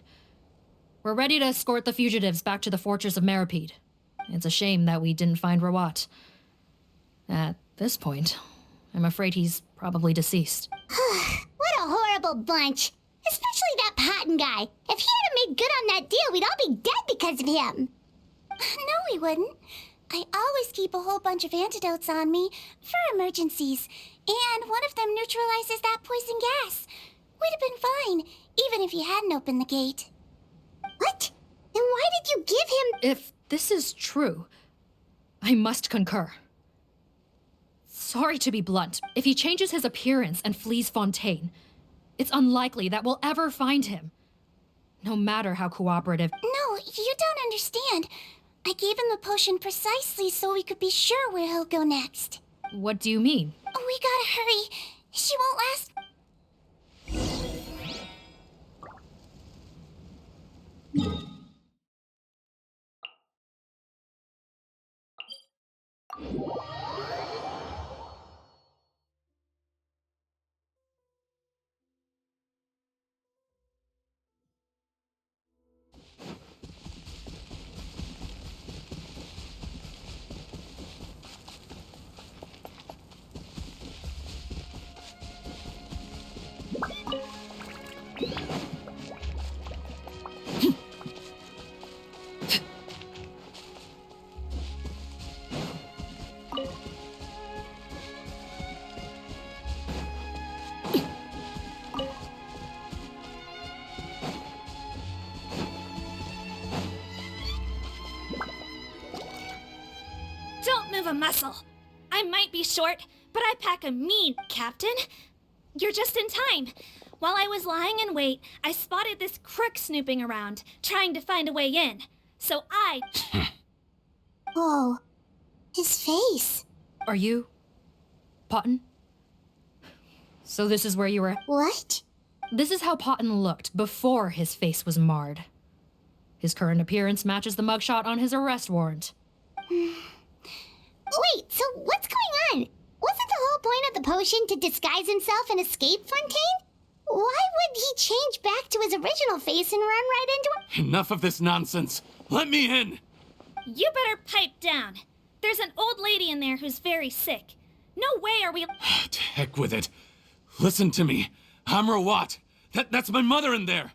We're ready to escort the fugitives back to the fortress of Meripede. It's a shame that we didn't find Rawat. At this point, I'm afraid he's probably deceased. What a horrible bunch. Especially that Potten guy. If he hadn't made good on that deal, we'd all be dead because of him. No, we wouldn't. I always keep a whole bunch of antidotes on me for emergencies, and one of them neutralizes that poison gas. We'd have been fine, even if you hadn't opened the gate. What? Then why did you give him... If this is true, I must concur. Sorry to be blunt, if he changes his appearance and flees Fontaine, it's unlikely that we'll ever find him. No matter how cooperative... No, you don't understand. I gave him the potion precisely so we could be sure where he'll go next. What do you mean? We gotta hurry. She won't last... Don't move a muscle. I might be short, but I pack a mean, Captain. You're just in time. While I was lying in wait, I spotted this crook snooping around, trying to find a way in. so I... Oh, his face. Are you... Potton? So this is where you were... What? This is how Potton looked before his face was marred. His current appearance matches the mugshot on his arrest warrant. Wait, so what's going on? Wasn't the whole point of the potion to disguise himself and escape Fontaine? Why would he change back to his original face and run right into it? Enough of this nonsense. Let me in. You better pipe down. There's an old lady in there who's very sick. No way are we... To heck with it. Listen to me. I'm Rawat. That's my mother in there.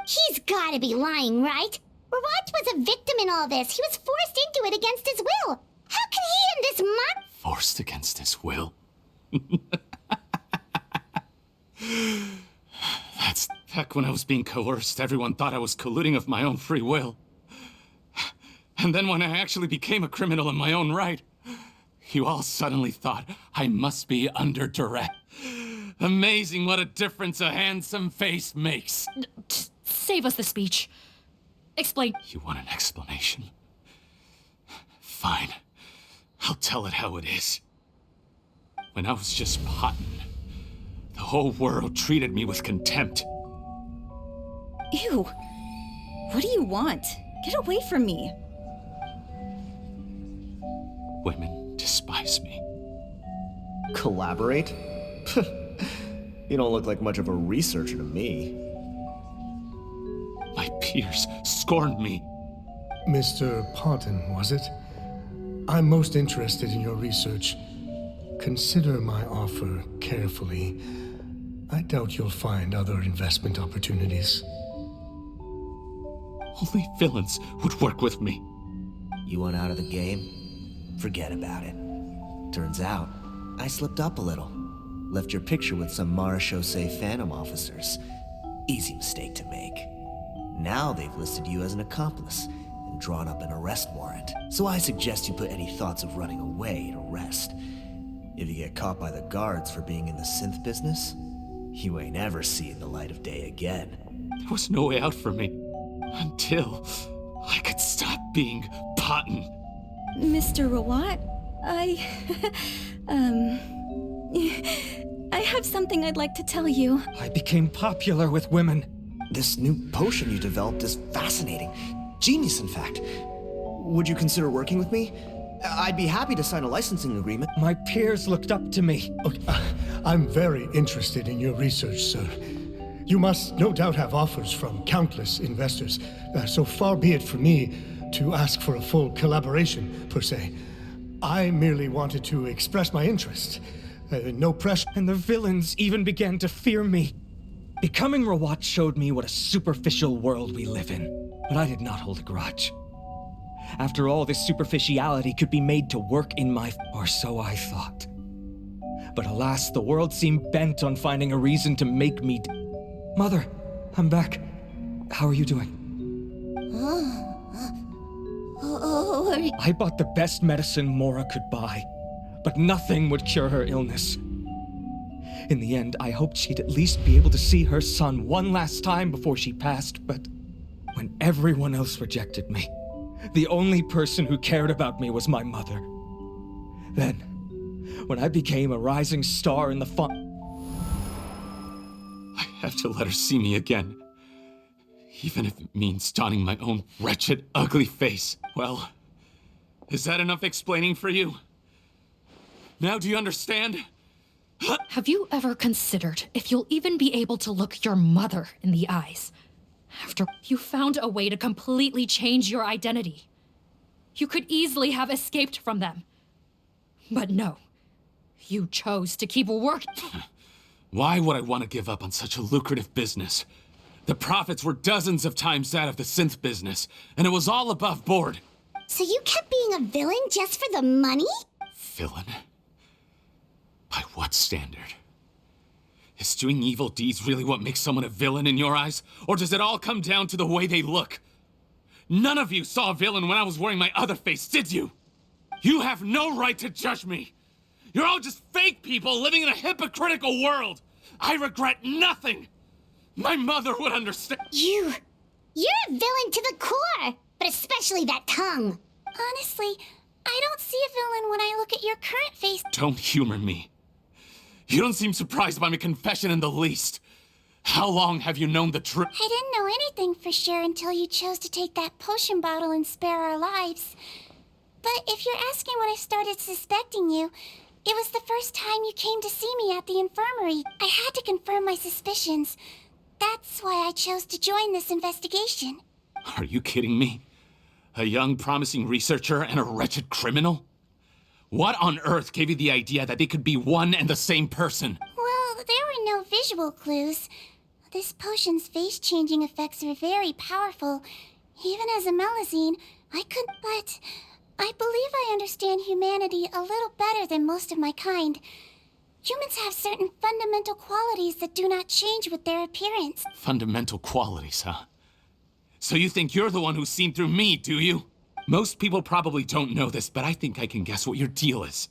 He's gotta be lying, right? Rawat was a victim in all this. He was forced into it against his will. How can he and this mug... Forced against his will? That's heck, when I was being coerced, everyone thought I was colluding of my own free will. And then when I actually became a criminal in my own right, you all suddenly thought I must be under duress. Amazing what a difference a handsome face makes. Save us the speech. Explain. You want an explanation? Fine. I'll tell it how it is. When I was just Potton, the whole world treated me with contempt. Ew. What do you want? Get away from me. Women despise me. Collaborate? You don't look like much of a researcher to me. My peers scorned me. Mr. Potton, was it? I'm most interested in your research. Consider my offer carefully. I doubt you'll find other investment opportunities. Only villains would work with me. You want out of the game? Forget about it. Turns out, I slipped up a little. Left your picture with some Marechaussee Phantom officers. Easy mistake to make. Now they've listed you as an accomplice and drawn up an arrest warrant. So I suggest you put any thoughts of running away to rest. If you get caught by the guards for being in the synth business, you ain't ever seeing the light of day again. There was no way out for me until I could stop being Potton. Mr. Rawat, I have something I'd like to tell you. I became popular with women. This new potion you developed is fascinating. Genius, in fact. Would you consider working with me? I'd be happy to sign a licensing agreement. My peers looked up to me. Okay, I'm very interested in your research, sir. You must no doubt have offers from countless investors, so far be it for me to ask for a full collaboration, per se. I merely wanted to express my interest. No pressure. And the villains even began to fear me. Becoming Rawat showed me what a superficial world we live in, but I did not hold a grudge. After all, this superficiality could be made to work in my... or so I thought. But alas, the world seemed bent on finding a reason to make me... Mother, I'm back. How are you doing? I bought the best medicine Mora could buy, but nothing would cure her illness. In the end, I hoped she'd at least be able to see her son one last time before she passed, but when everyone else rejected me, the only person who cared about me was my mother. Then, when I became a rising star in the fun... I have to let her see me again. Even if it means donning my own wretched, ugly face. Well, is that enough explaining for you? Now do you understand? Have you ever considered if you'll even be able to look your mother in the eyes after you found a way to completely change your identity? You could easily have escaped from them. But no, you chose to keep working. Why would I want to give up on such a lucrative business? The profits were dozens of times that of the synth business, and it was all above board. So you kept being a villain just for the money? Villain? By what standard? Is doing evil deeds really what makes someone a villain in your eyes? Or does it all come down to the way they look? None of you saw a villain when I was wearing my other face, did you? You have no right to judge me. You're all just fake people living in a hypocritical world. I regret nothing. My mother would understand. You're a villain to the core. but especially that tongue. Honestly, I don't see a villain when I look at your current face. Don't humor me. You don't seem surprised by my confession in the least. How long have you known the truth? I didn't know anything for sure until you chose to take that potion bottle and spare our lives. But if you're asking when I started suspecting you, it was the first time you came to see me at the infirmary. I had to confirm my suspicions. That's why I chose to join this investigation. Are you kidding me? A young, promising researcher and a wretched criminal? What on earth gave you the idea that they could be one and the same person? Well, there were no visual clues. This potion's face-changing effects are very powerful. Even as a Melazine, but I believe I understand humanity a little better than most of my kind. Humans have certain fundamental qualities that do not change with their appearance. Fundamental qualities, huh? So you think you're the one who's seen through me, do you? Most people probably don't know this, but I think I can guess what your deal is.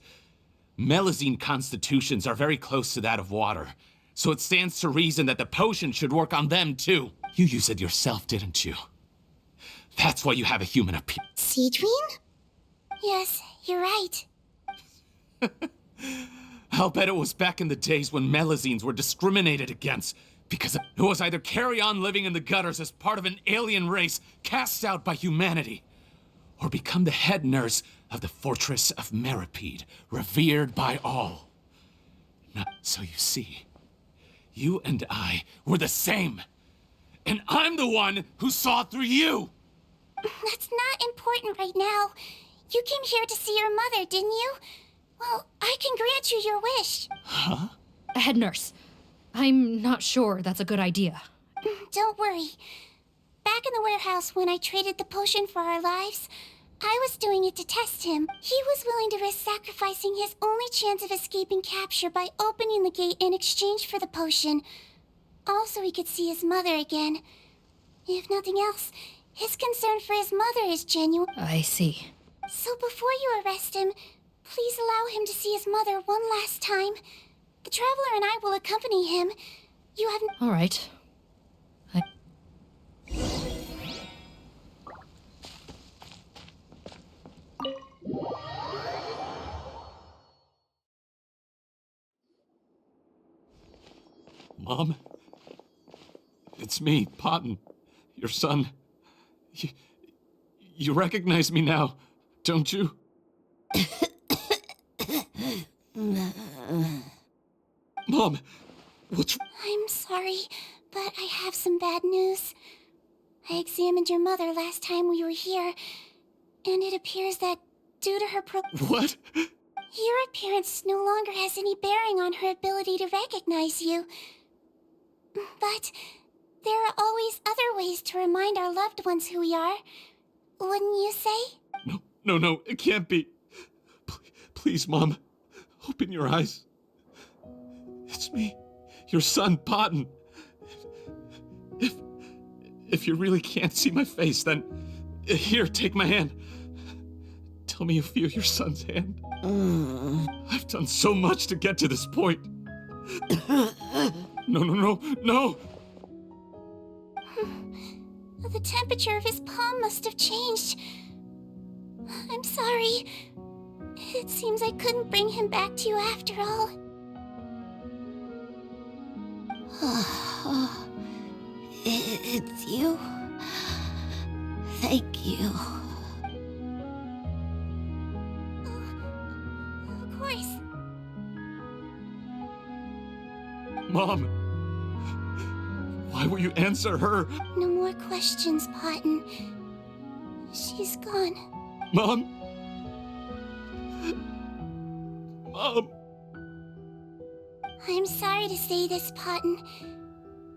Melazine constitutions are very close to that of water, so it stands to reason that the potion should work on them too. You used it yourself, didn't you? That's why you have a human appearance. Sigewinne? Yes, you're right. I'll bet it was back in the days when Melazines were discriminated against, because it was either carry on living in the gutters as part of an alien race cast out by humanity, or become the head nurse of the fortress of Meripede, revered by all. So you see, you and I were the same, and I'm the one who saw through you! That's not important right now. You came here to see your mother, didn't you? Well, I can grant you your wish. Huh? Head nurse, I'm not sure that's a good idea. Don't worry. Back in the warehouse when I traded the potion for our lives, I was doing it to test him. He was willing to risk sacrificing his only chance of escaping capture by opening the gate in exchange for the potion. Also, he could see his mother again. If nothing else, his concern for his mother is genuine. I see. So before you arrest him, please allow him to see his mother one last time. The Traveler and I will accompany him. You have... All right. Mom? It's me, Potton, your son. You recognize me now, don't you? Mom, what's... I'm sorry, but I have some bad news. I examined your mother last time we were here, and it appears that due to her What? Your appearance no longer has any bearing on her ability to recognize you. But there are always other ways to remind our loved ones who we are. Wouldn't you say? No, it can't be. Please, Mom, open your eyes. It's me, your son, Potton. If you really can't see my face, then here, take my hand. Tell me you feel your son's hand. I've done so much to get to this point. No. The temperature of his palm must have changed. I'm sorry. It seems I couldn't bring him back to you after all. It's you. Thank you. Of course. Mom, why will you answer her? No more questions, Potton. She's gone. Mom? Mom? I'm sorry to say this, Potton,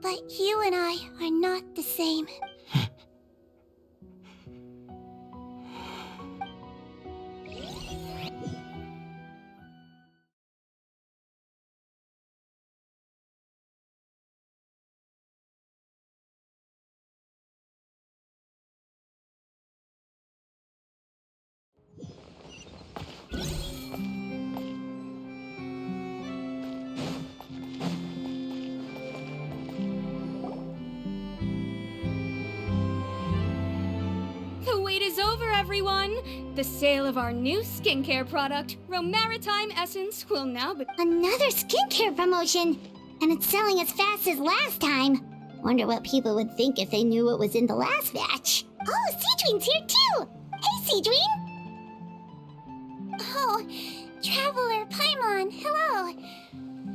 but you and I are not the same. is over, everyone! The sale of our new skincare product, Romaritime Essence, will now be— Another skincare promotion! And it's selling as fast as last time. Wonder what people would think if they knew what was in the last batch. Oh, Sigewinne's here too! Hey, Sigewinne! Oh, Traveler Paimon, hello!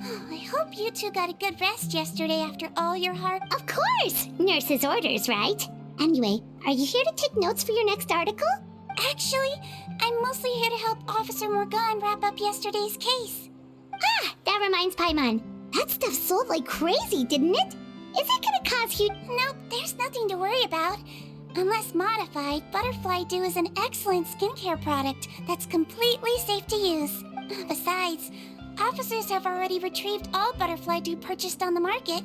Oh, I hope you two got a good rest yesterday after all your hard— Of course! Nurse's orders, right? Anyway, are you here to take notes for your next article? Actually, I'm mostly here to help Officer Morgan wrap up yesterday's case. Ah, that reminds Paimon. That stuff sold like crazy, didn't it? Is it gonna cause you— Nope, there's nothing to worry about. Unless modified, Butterfly Dew is an excellent skincare product that's completely safe to use. Besides, officers have already retrieved all Butterfly Dew purchased on the market.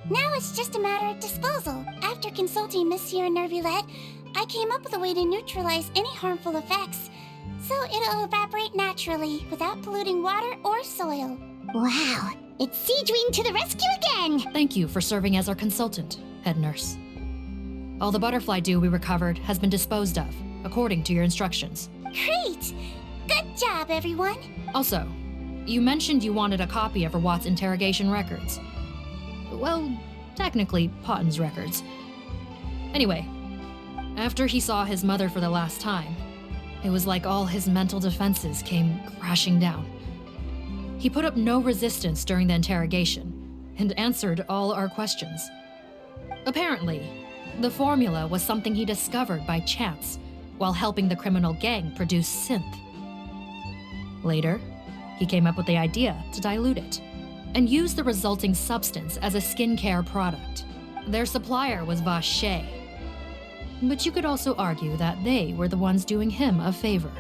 Now it's just a matter of disposal. After consulting Monsieur Nervulette, I came up with a way to neutralize any harmful effects. So it'll evaporate naturally, without polluting water or soil. Wow, it's Sigewinne to the rescue again! Thank you for serving as our consultant, head nurse. All the butterfly dew we recovered has been disposed of, according to your instructions. Great! Good job, everyone! Also, you mentioned you wanted a copy of Rawat's interrogation records. Well, technically, Potten's records. Anyway, after he saw his mother for the last time, it was like all his mental defenses came crashing down. He put up no resistance during the interrogation and answered all our questions. Apparently, the formula was something he discovered by chance while helping the criminal gang produce synth. Later, he came up with the idea to dilute it and use the resulting substance as a skincare product. Their supplier was Vache, but you could also argue that they were the ones doing him a favor.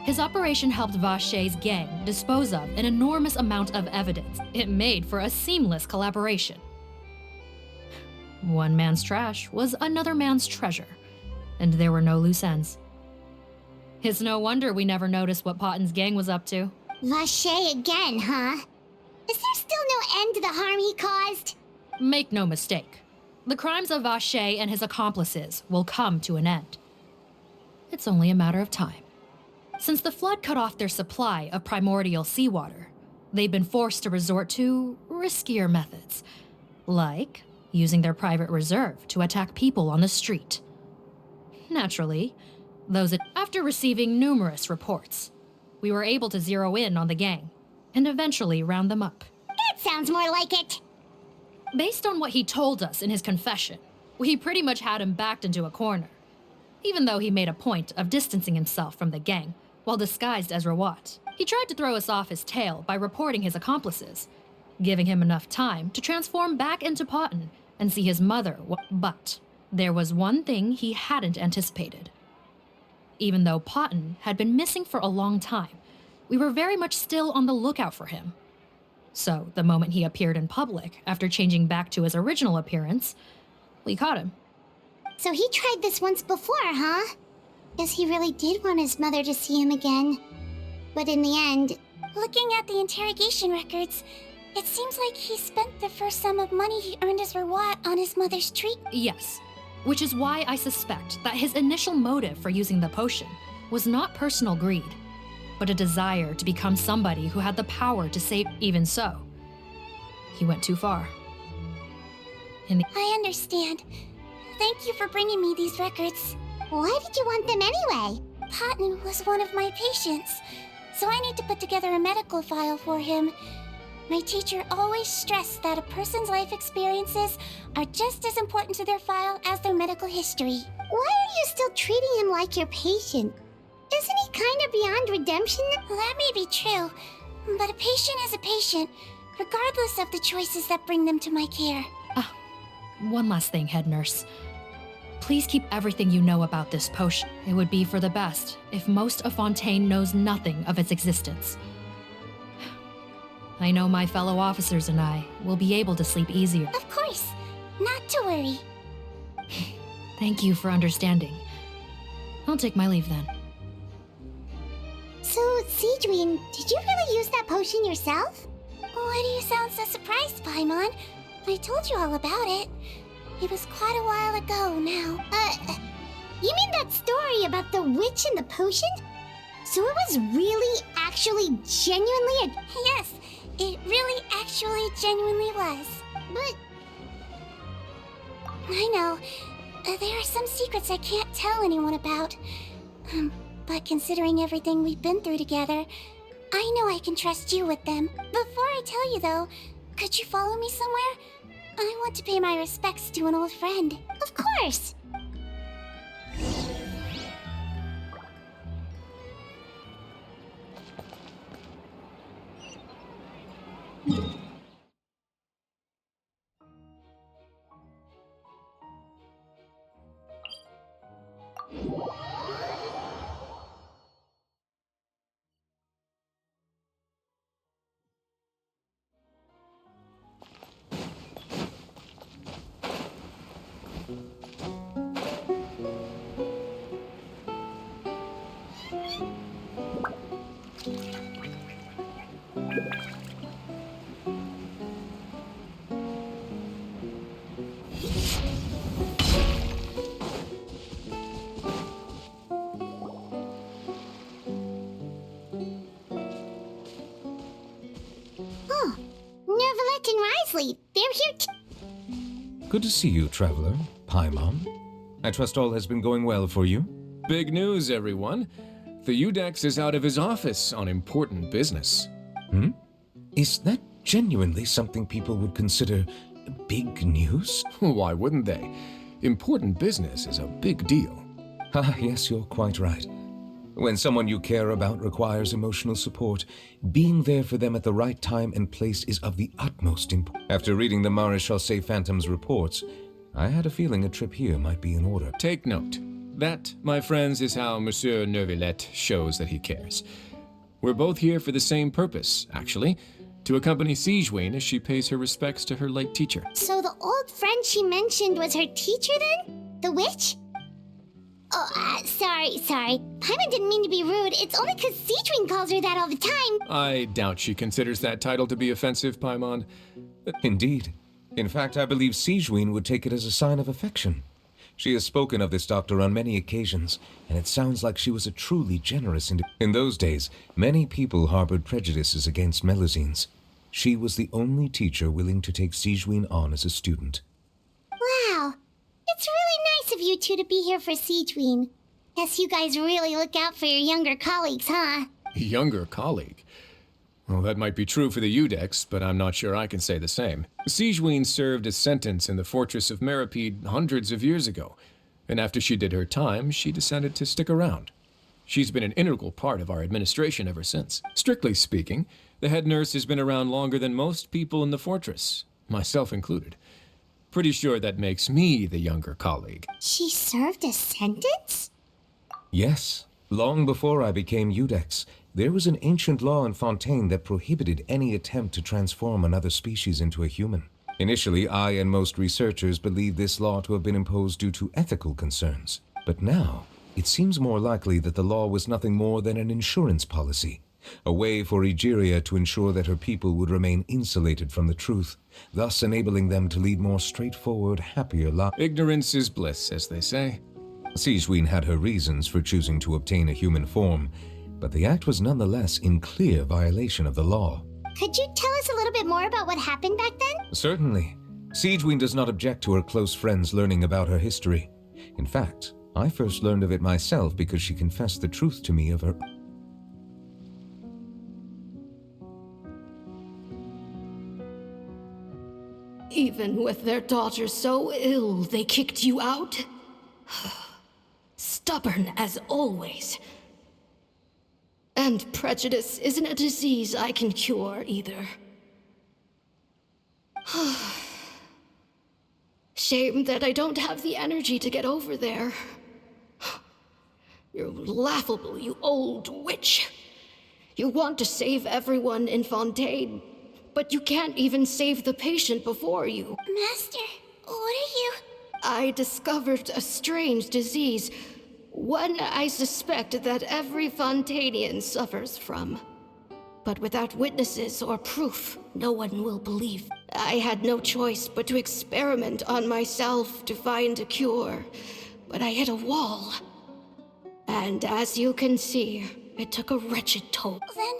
His operation helped Vache's gang dispose of an enormous amount of evidence. It made for a seamless collaboration. One man's trash was another man's treasure, and there were no loose ends. It's no wonder we never noticed what Potten's gang was up to. Vache again, huh? Is there still no end to the harm he caused? Make no mistake. The crimes of Vache and his accomplices will come to an end. It's only a matter of time. Since the flood cut off their supply of primordial seawater, they've been forced to resort to riskier methods, like using their private reserve to attack people on the street. Naturally, after receiving numerous reports, we were able to zero in on the gang and eventually round them up. That sounds more like it. Based on what he told us in his confession, we pretty much had him backed into a corner, even though he made a point of distancing himself from the gang while disguised as Rawat. He tried to throw us off his tail by reporting his accomplices, giving him enough time to transform back into Potten and see his mother. But there was one thing he hadn't anticipated. Even though Potten had been missing for a long time, we were very much still on the lookout for him. So the moment he appeared in public after changing back to his original appearance, we caught him. So he tried this once before, huh? Guess he really did want his mother to see him again. But in the end, looking at the interrogation records, it seems like he spent the first sum of money he earned as Rawat on his mother's treatment. Yes, which is why I suspect that his initial motive for using the potion was not personal greed, but a desire to become somebody who had the power to save. Even so, he went too far. I understand. Thank you for bringing me these records. Why did you want them anyway? Potten was one of my patients, so I need to put together a medical file for him. My teacher always stressed that a person's life experiences are just as important to their file as their medical history. Why are you still treating him like your patient? Isn't he kind of beyond redemption? That may be true, but a patient is a patient, regardless of the choices that bring them to my care. One last thing, head nurse. Please keep everything you know about this potion. It would be for the best if most of Fontaine knows nothing of its existence. I know my fellow officers and I will be able to sleep easier. Of course, not to worry. Thank you for understanding. I'll take my leave then. So, Sigewinne, did you really use that potion yourself? Why do you sound so surprised, Paimon? I told you all about it. It was quite a while ago now. You mean that story about the witch and the potion? So it was really, actually, genuinely a... Yes, it really, actually, genuinely was. But... I know. There are some secrets I can't tell anyone about. But considering everything we've been through together, I know I can trust you with them. Before I tell you though, could you follow me somewhere? I want to pay my respects to an old friend. Of course! Nervalette and Risley, they're here too. Good to see you, traveler. Paimon. I trust all has been going well for you? Big news, everyone. The Udex is out of his office on important business. Is that genuinely something people would consider big news? Why wouldn't they? Important business is a big deal. Ah, yes, you're quite right. When someone you care about requires emotional support, being there for them at the right time and place is of the utmost importance. After reading the Maréchal Phantom's reports, I had a feeling a trip here might be in order. Take note. That, my friends, is how Monsieur Nervalette shows that he cares. We're both here for the same purpose, actually. To accompany Sigewinne as she pays her respects to her late teacher. So the old friend she mentioned was her teacher then? The witch? Oh, sorry. Paimon didn't mean to be rude. It's only because Sigewinne calls her that all the time. I doubt she considers that title to be offensive, Paimon. Indeed. In fact, I believe Sigewinne would take it as a sign of affection. She has spoken of this doctor on many occasions, and it sounds like she was a truly generous individual. In those days, many people harbored prejudices against Melusines. She was the only teacher willing to take Sigewinne on as a student. Wow. It's really nice of you two to be here for Sigewinne. Guess you guys really look out for your younger colleagues, huh? Younger colleague? Well, that might be true for the Udex, but I'm not sure I can say the same. Sigewinne served a sentence in the fortress of Meripede hundreds of years ago, and after she did her time, she decided to stick around. She's been an integral part of our administration ever since. Strictly speaking, the head nurse has been around longer than most people in the fortress, myself included. Pretty sure that makes me the younger colleague. She served a sentence? Yes. Long before I became Udex, there was an ancient law in Fontaine that prohibited any attempt to transform another species into a human. Initially, I and most researchers believed this law to have been imposed due to ethical concerns. But now, it seems more likely that the law was nothing more than an insurance policy, a way for Egeria to ensure that her people would remain insulated from the truth, thus enabling them to lead more straightforward, happier lives. Ignorance is bliss, as they say. Sigewinne had her reasons for choosing to obtain a human form, but the act was nonetheless in clear violation of the law. Could you tell us a little bit more about what happened back then? Certainly. Sigewinne does not object to her close friends learning about her history. In fact, I first learned of it myself because she confessed the truth to me of her... Even with their daughter so ill, they kicked you out? Stubborn as always. And prejudice isn't a disease I can cure either. Shame that I don't have the energy to get over there. You're laughable, you old witch. You want to save everyone in Fontaine, but you can't even save the patient before you. Master, what are you... I discovered a strange disease, one I suspect that every Fontainian suffers from. But without witnesses or proof, no one will believe. I had no choice but to experiment on myself to find a cure. but I hit a wall. And as you can see, it took a wretched toll. Then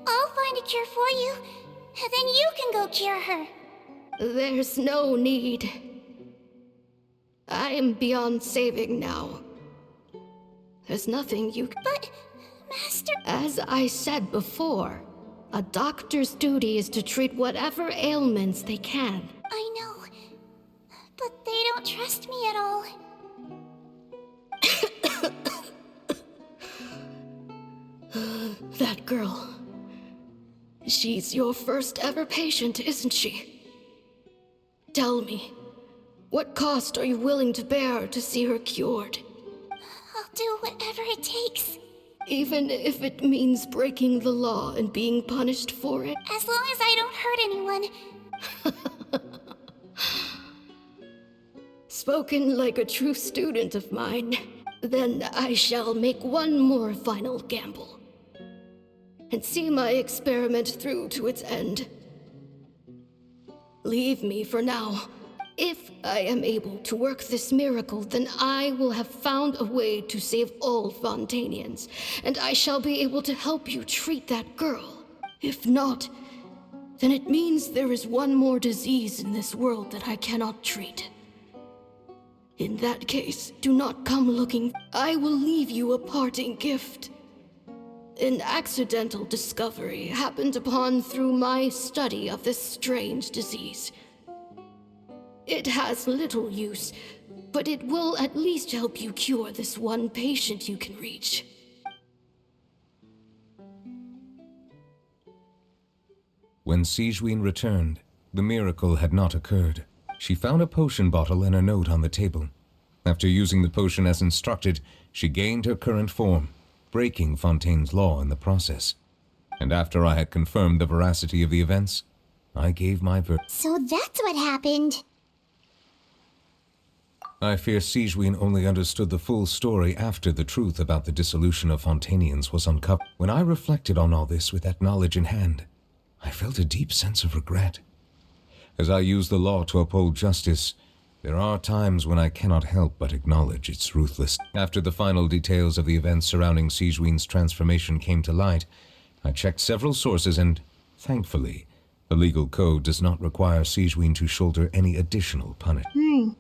I'll find a cure for you, and then you can go cure her. There's no need. I am beyond saving now. There's nothing you can... But, Master... As I said before, a doctor's duty is to treat whatever ailments they can. I know, but they don't trust me at all. That girl. She's your first ever patient, isn't she? Tell me, what cost are you willing to bear to see her cured? I'll do whatever it takes. Even if it means breaking the law and being punished for it? As long as I don't hurt anyone. Spoken like a true student of mine. Then I shall make one more final gamble. And see my experiment through to its end. Leave me for now. If I am able to work this miracle, then I will have found a way to save all Fontanians, and I shall be able to help you treat that girl. If not, then it means there is one more disease in this world that I cannot treat. In that case, do not come looking. I will leave you a parting gift. An accidental discovery happened upon through my study of this strange disease. It has little use, but it will at least help you cure this one patient you can reach. When Sigewinne returned, the miracle had not occurred. She found a potion bottle and a note on the table. After using the potion as instructed, she gained her current form, breaking Fontaine's law in the process. And after I had confirmed the veracity of the events, I gave my verdict. So that's what happened. I fear Sigewinne only understood the full story after the truth about the dissolution of Fontanians was uncovered. When I reflected on all this with that knowledge in hand, I felt a deep sense of regret. As I use the law to uphold justice, there are times when I cannot help but acknowledge its ruthless. After the final details of the events surrounding Sigewinne's transformation came to light, I checked several sources and, thankfully, the legal code does not require Sigewinne to shoulder any additional punishment.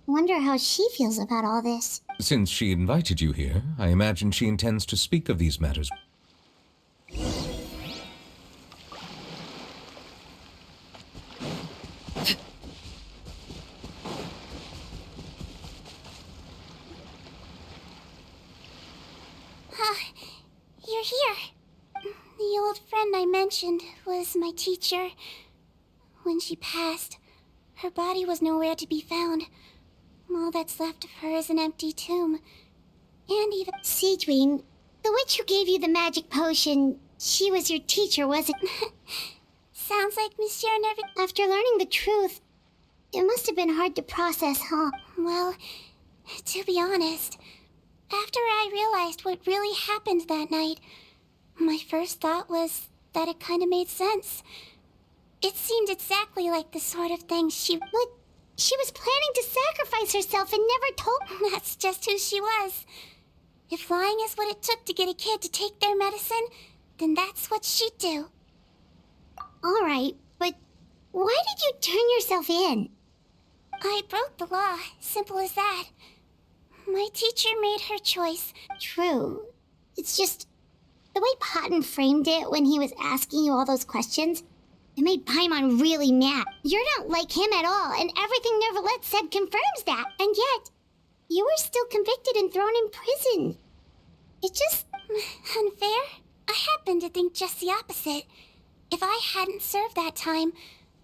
Wonder how she feels about all this. Since she invited you here, I imagine she intends to speak of these matters. You're here. The old friend I mentioned was my teacher. When she passed, her body was nowhere to be found. All that's left of her is an empty tomb. And even... Sigewinne, the witch who gave you the magic potion, she was your teacher, wasn't... Sounds like Monsieur Nervy... After learning the truth, it must have been hard to process, huh? Well, to be honest, after I realized what really happened that night, my first thought was that it kind of made sense. It seemed exactly like the sort of thing she would... She was planning to sacrifice herself and never told... That's just who she was. If lying is what it took to get a kid to take their medicine, then that's what she'd do. All right, but why did you turn yourself in? I broke the law, simple as that. My teacher made her choice. True. It's just... the way Potton framed it when he was asking you all those questions... It made Paimon really mad. You're not like him at all, and everything Neverlet said confirms that. And yet, you were still convicted and thrown in prison. It just... Unfair? I happen to think just the opposite. If I hadn't served that time,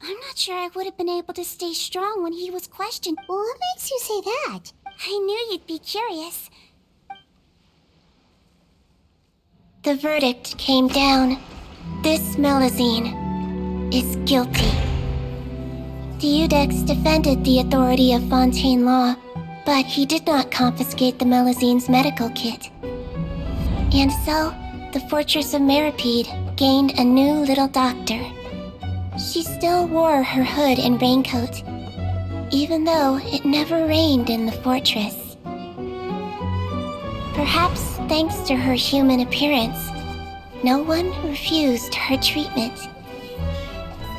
I'm not sure I would have been able to stay strong when he was questioned. What makes you say that? I knew you'd be curious. The verdict came down. This Melusine is guilty. Deudex defended the authority of Fontaine law, but he did not confiscate the Melusine's medical kit. And so, the Fortress of Meripede gained a new little doctor. She still wore her hood and raincoat, even though it never rained in the fortress. Perhaps thanks to her human appearance, no one refused her treatment.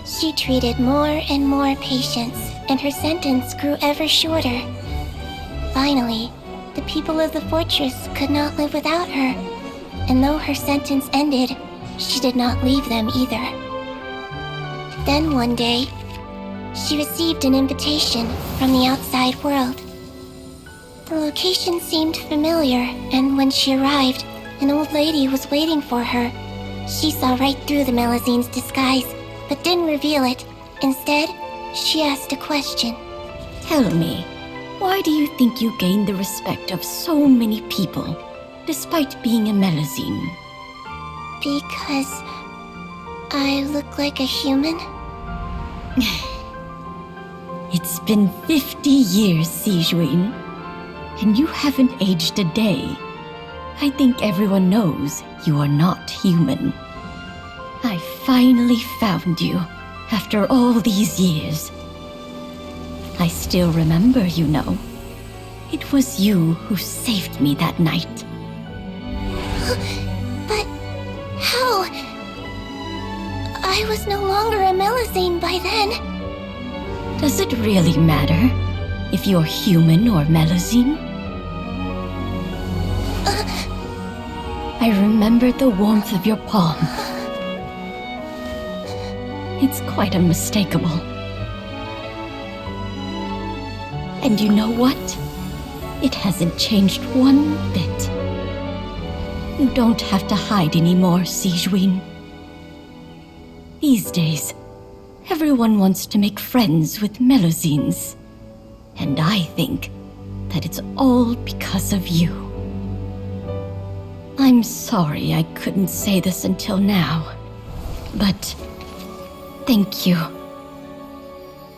She treated more and more patients, and her sentence grew ever shorter. Finally, the people of the fortress could not live without her, and though her sentence ended, she did not leave them either. Then one day, she received an invitation from the outside world. The location seemed familiar, and when she arrived, an old lady was waiting for her. She saw right through the Melazine's disguise, but didn't reveal it. Instead, she asked a question. Tell me, why do you think you gained the respect of so many people, despite being a Melazine? Because I look like a human? It's been 50 years, Sigewinne, and you haven't aged a day. I think everyone knows you are not human. I finally found you, after all these years. I still remember, you know. It was you who saved me that night. But how? I was no longer a Melazine by then. Does it really matter if you're human or Melazine? I remember the warmth of your palm. It's quite unmistakable. And you know what? It hasn't changed one bit. You don't have to hide anymore, Sigewinne. These days, everyone wants to make friends with Melazines. And I think that it's all because of you. I'm sorry I couldn't say this until now, but thank you,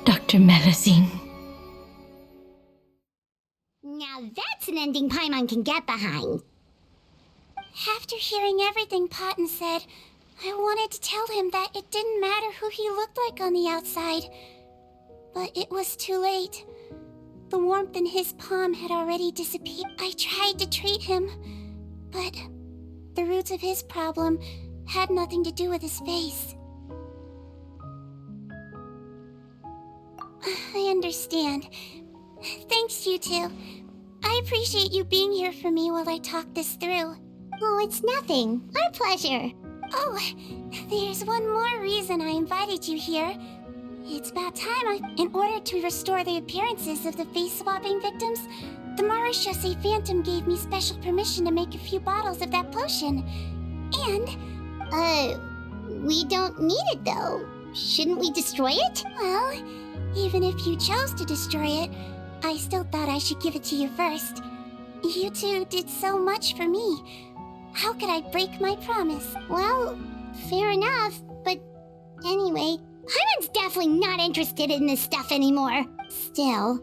Dr. Melazine. Now that's an ending Paimon can get behind. After hearing everything Paten said, I wanted to tell him that it didn't matter who he looked like on the outside. But it was too late. The warmth in his palm had already disappeared. I tried to treat him, but the roots of his problem had nothing to do with his face. I understand. Thanks, you two. I appreciate you being here for me while I talk this through. Oh, it's nothing. Our pleasure. Oh, there's one more reason I invited you here. It's about time in order to restore the appearances of the face-swapping victims, the Marechaussee Phantom gave me special permission to make a few bottles of that potion. And, we don't need it though. Shouldn't we destroy it? Well, even if you chose to destroy it, I still thought I should give it to you first. You two did so much for me. How could I break my promise? Well, fair enough, but anyway, Paimon's definitely not interested in this stuff anymore. Still,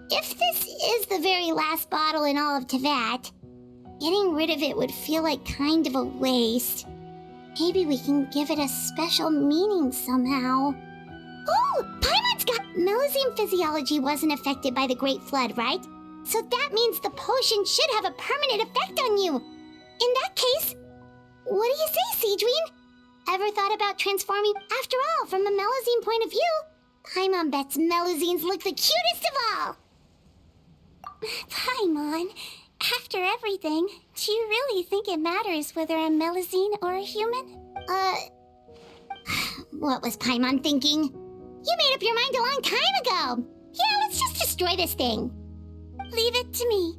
if this is the very last bottle in all of Teyvat, getting rid of it would feel like kind of a waste. Maybe we can give it a special meaning somehow. Oh, Paimon's got... Melazine physiology wasn't affected by the Great Flood, right? So that means the potion should have a permanent effect on you. In that case, what do you say, Sigewinne? Ever thought about transforming? After all, from a Melazine point of view, Paimon bets Melazines look the cutest of all. Paimon, after everything, do you really think it matters whether I'm Melazine or a human? What was Paimon thinking? You made up your mind a long time ago. Yeah, let's just destroy this thing. Leave it to me.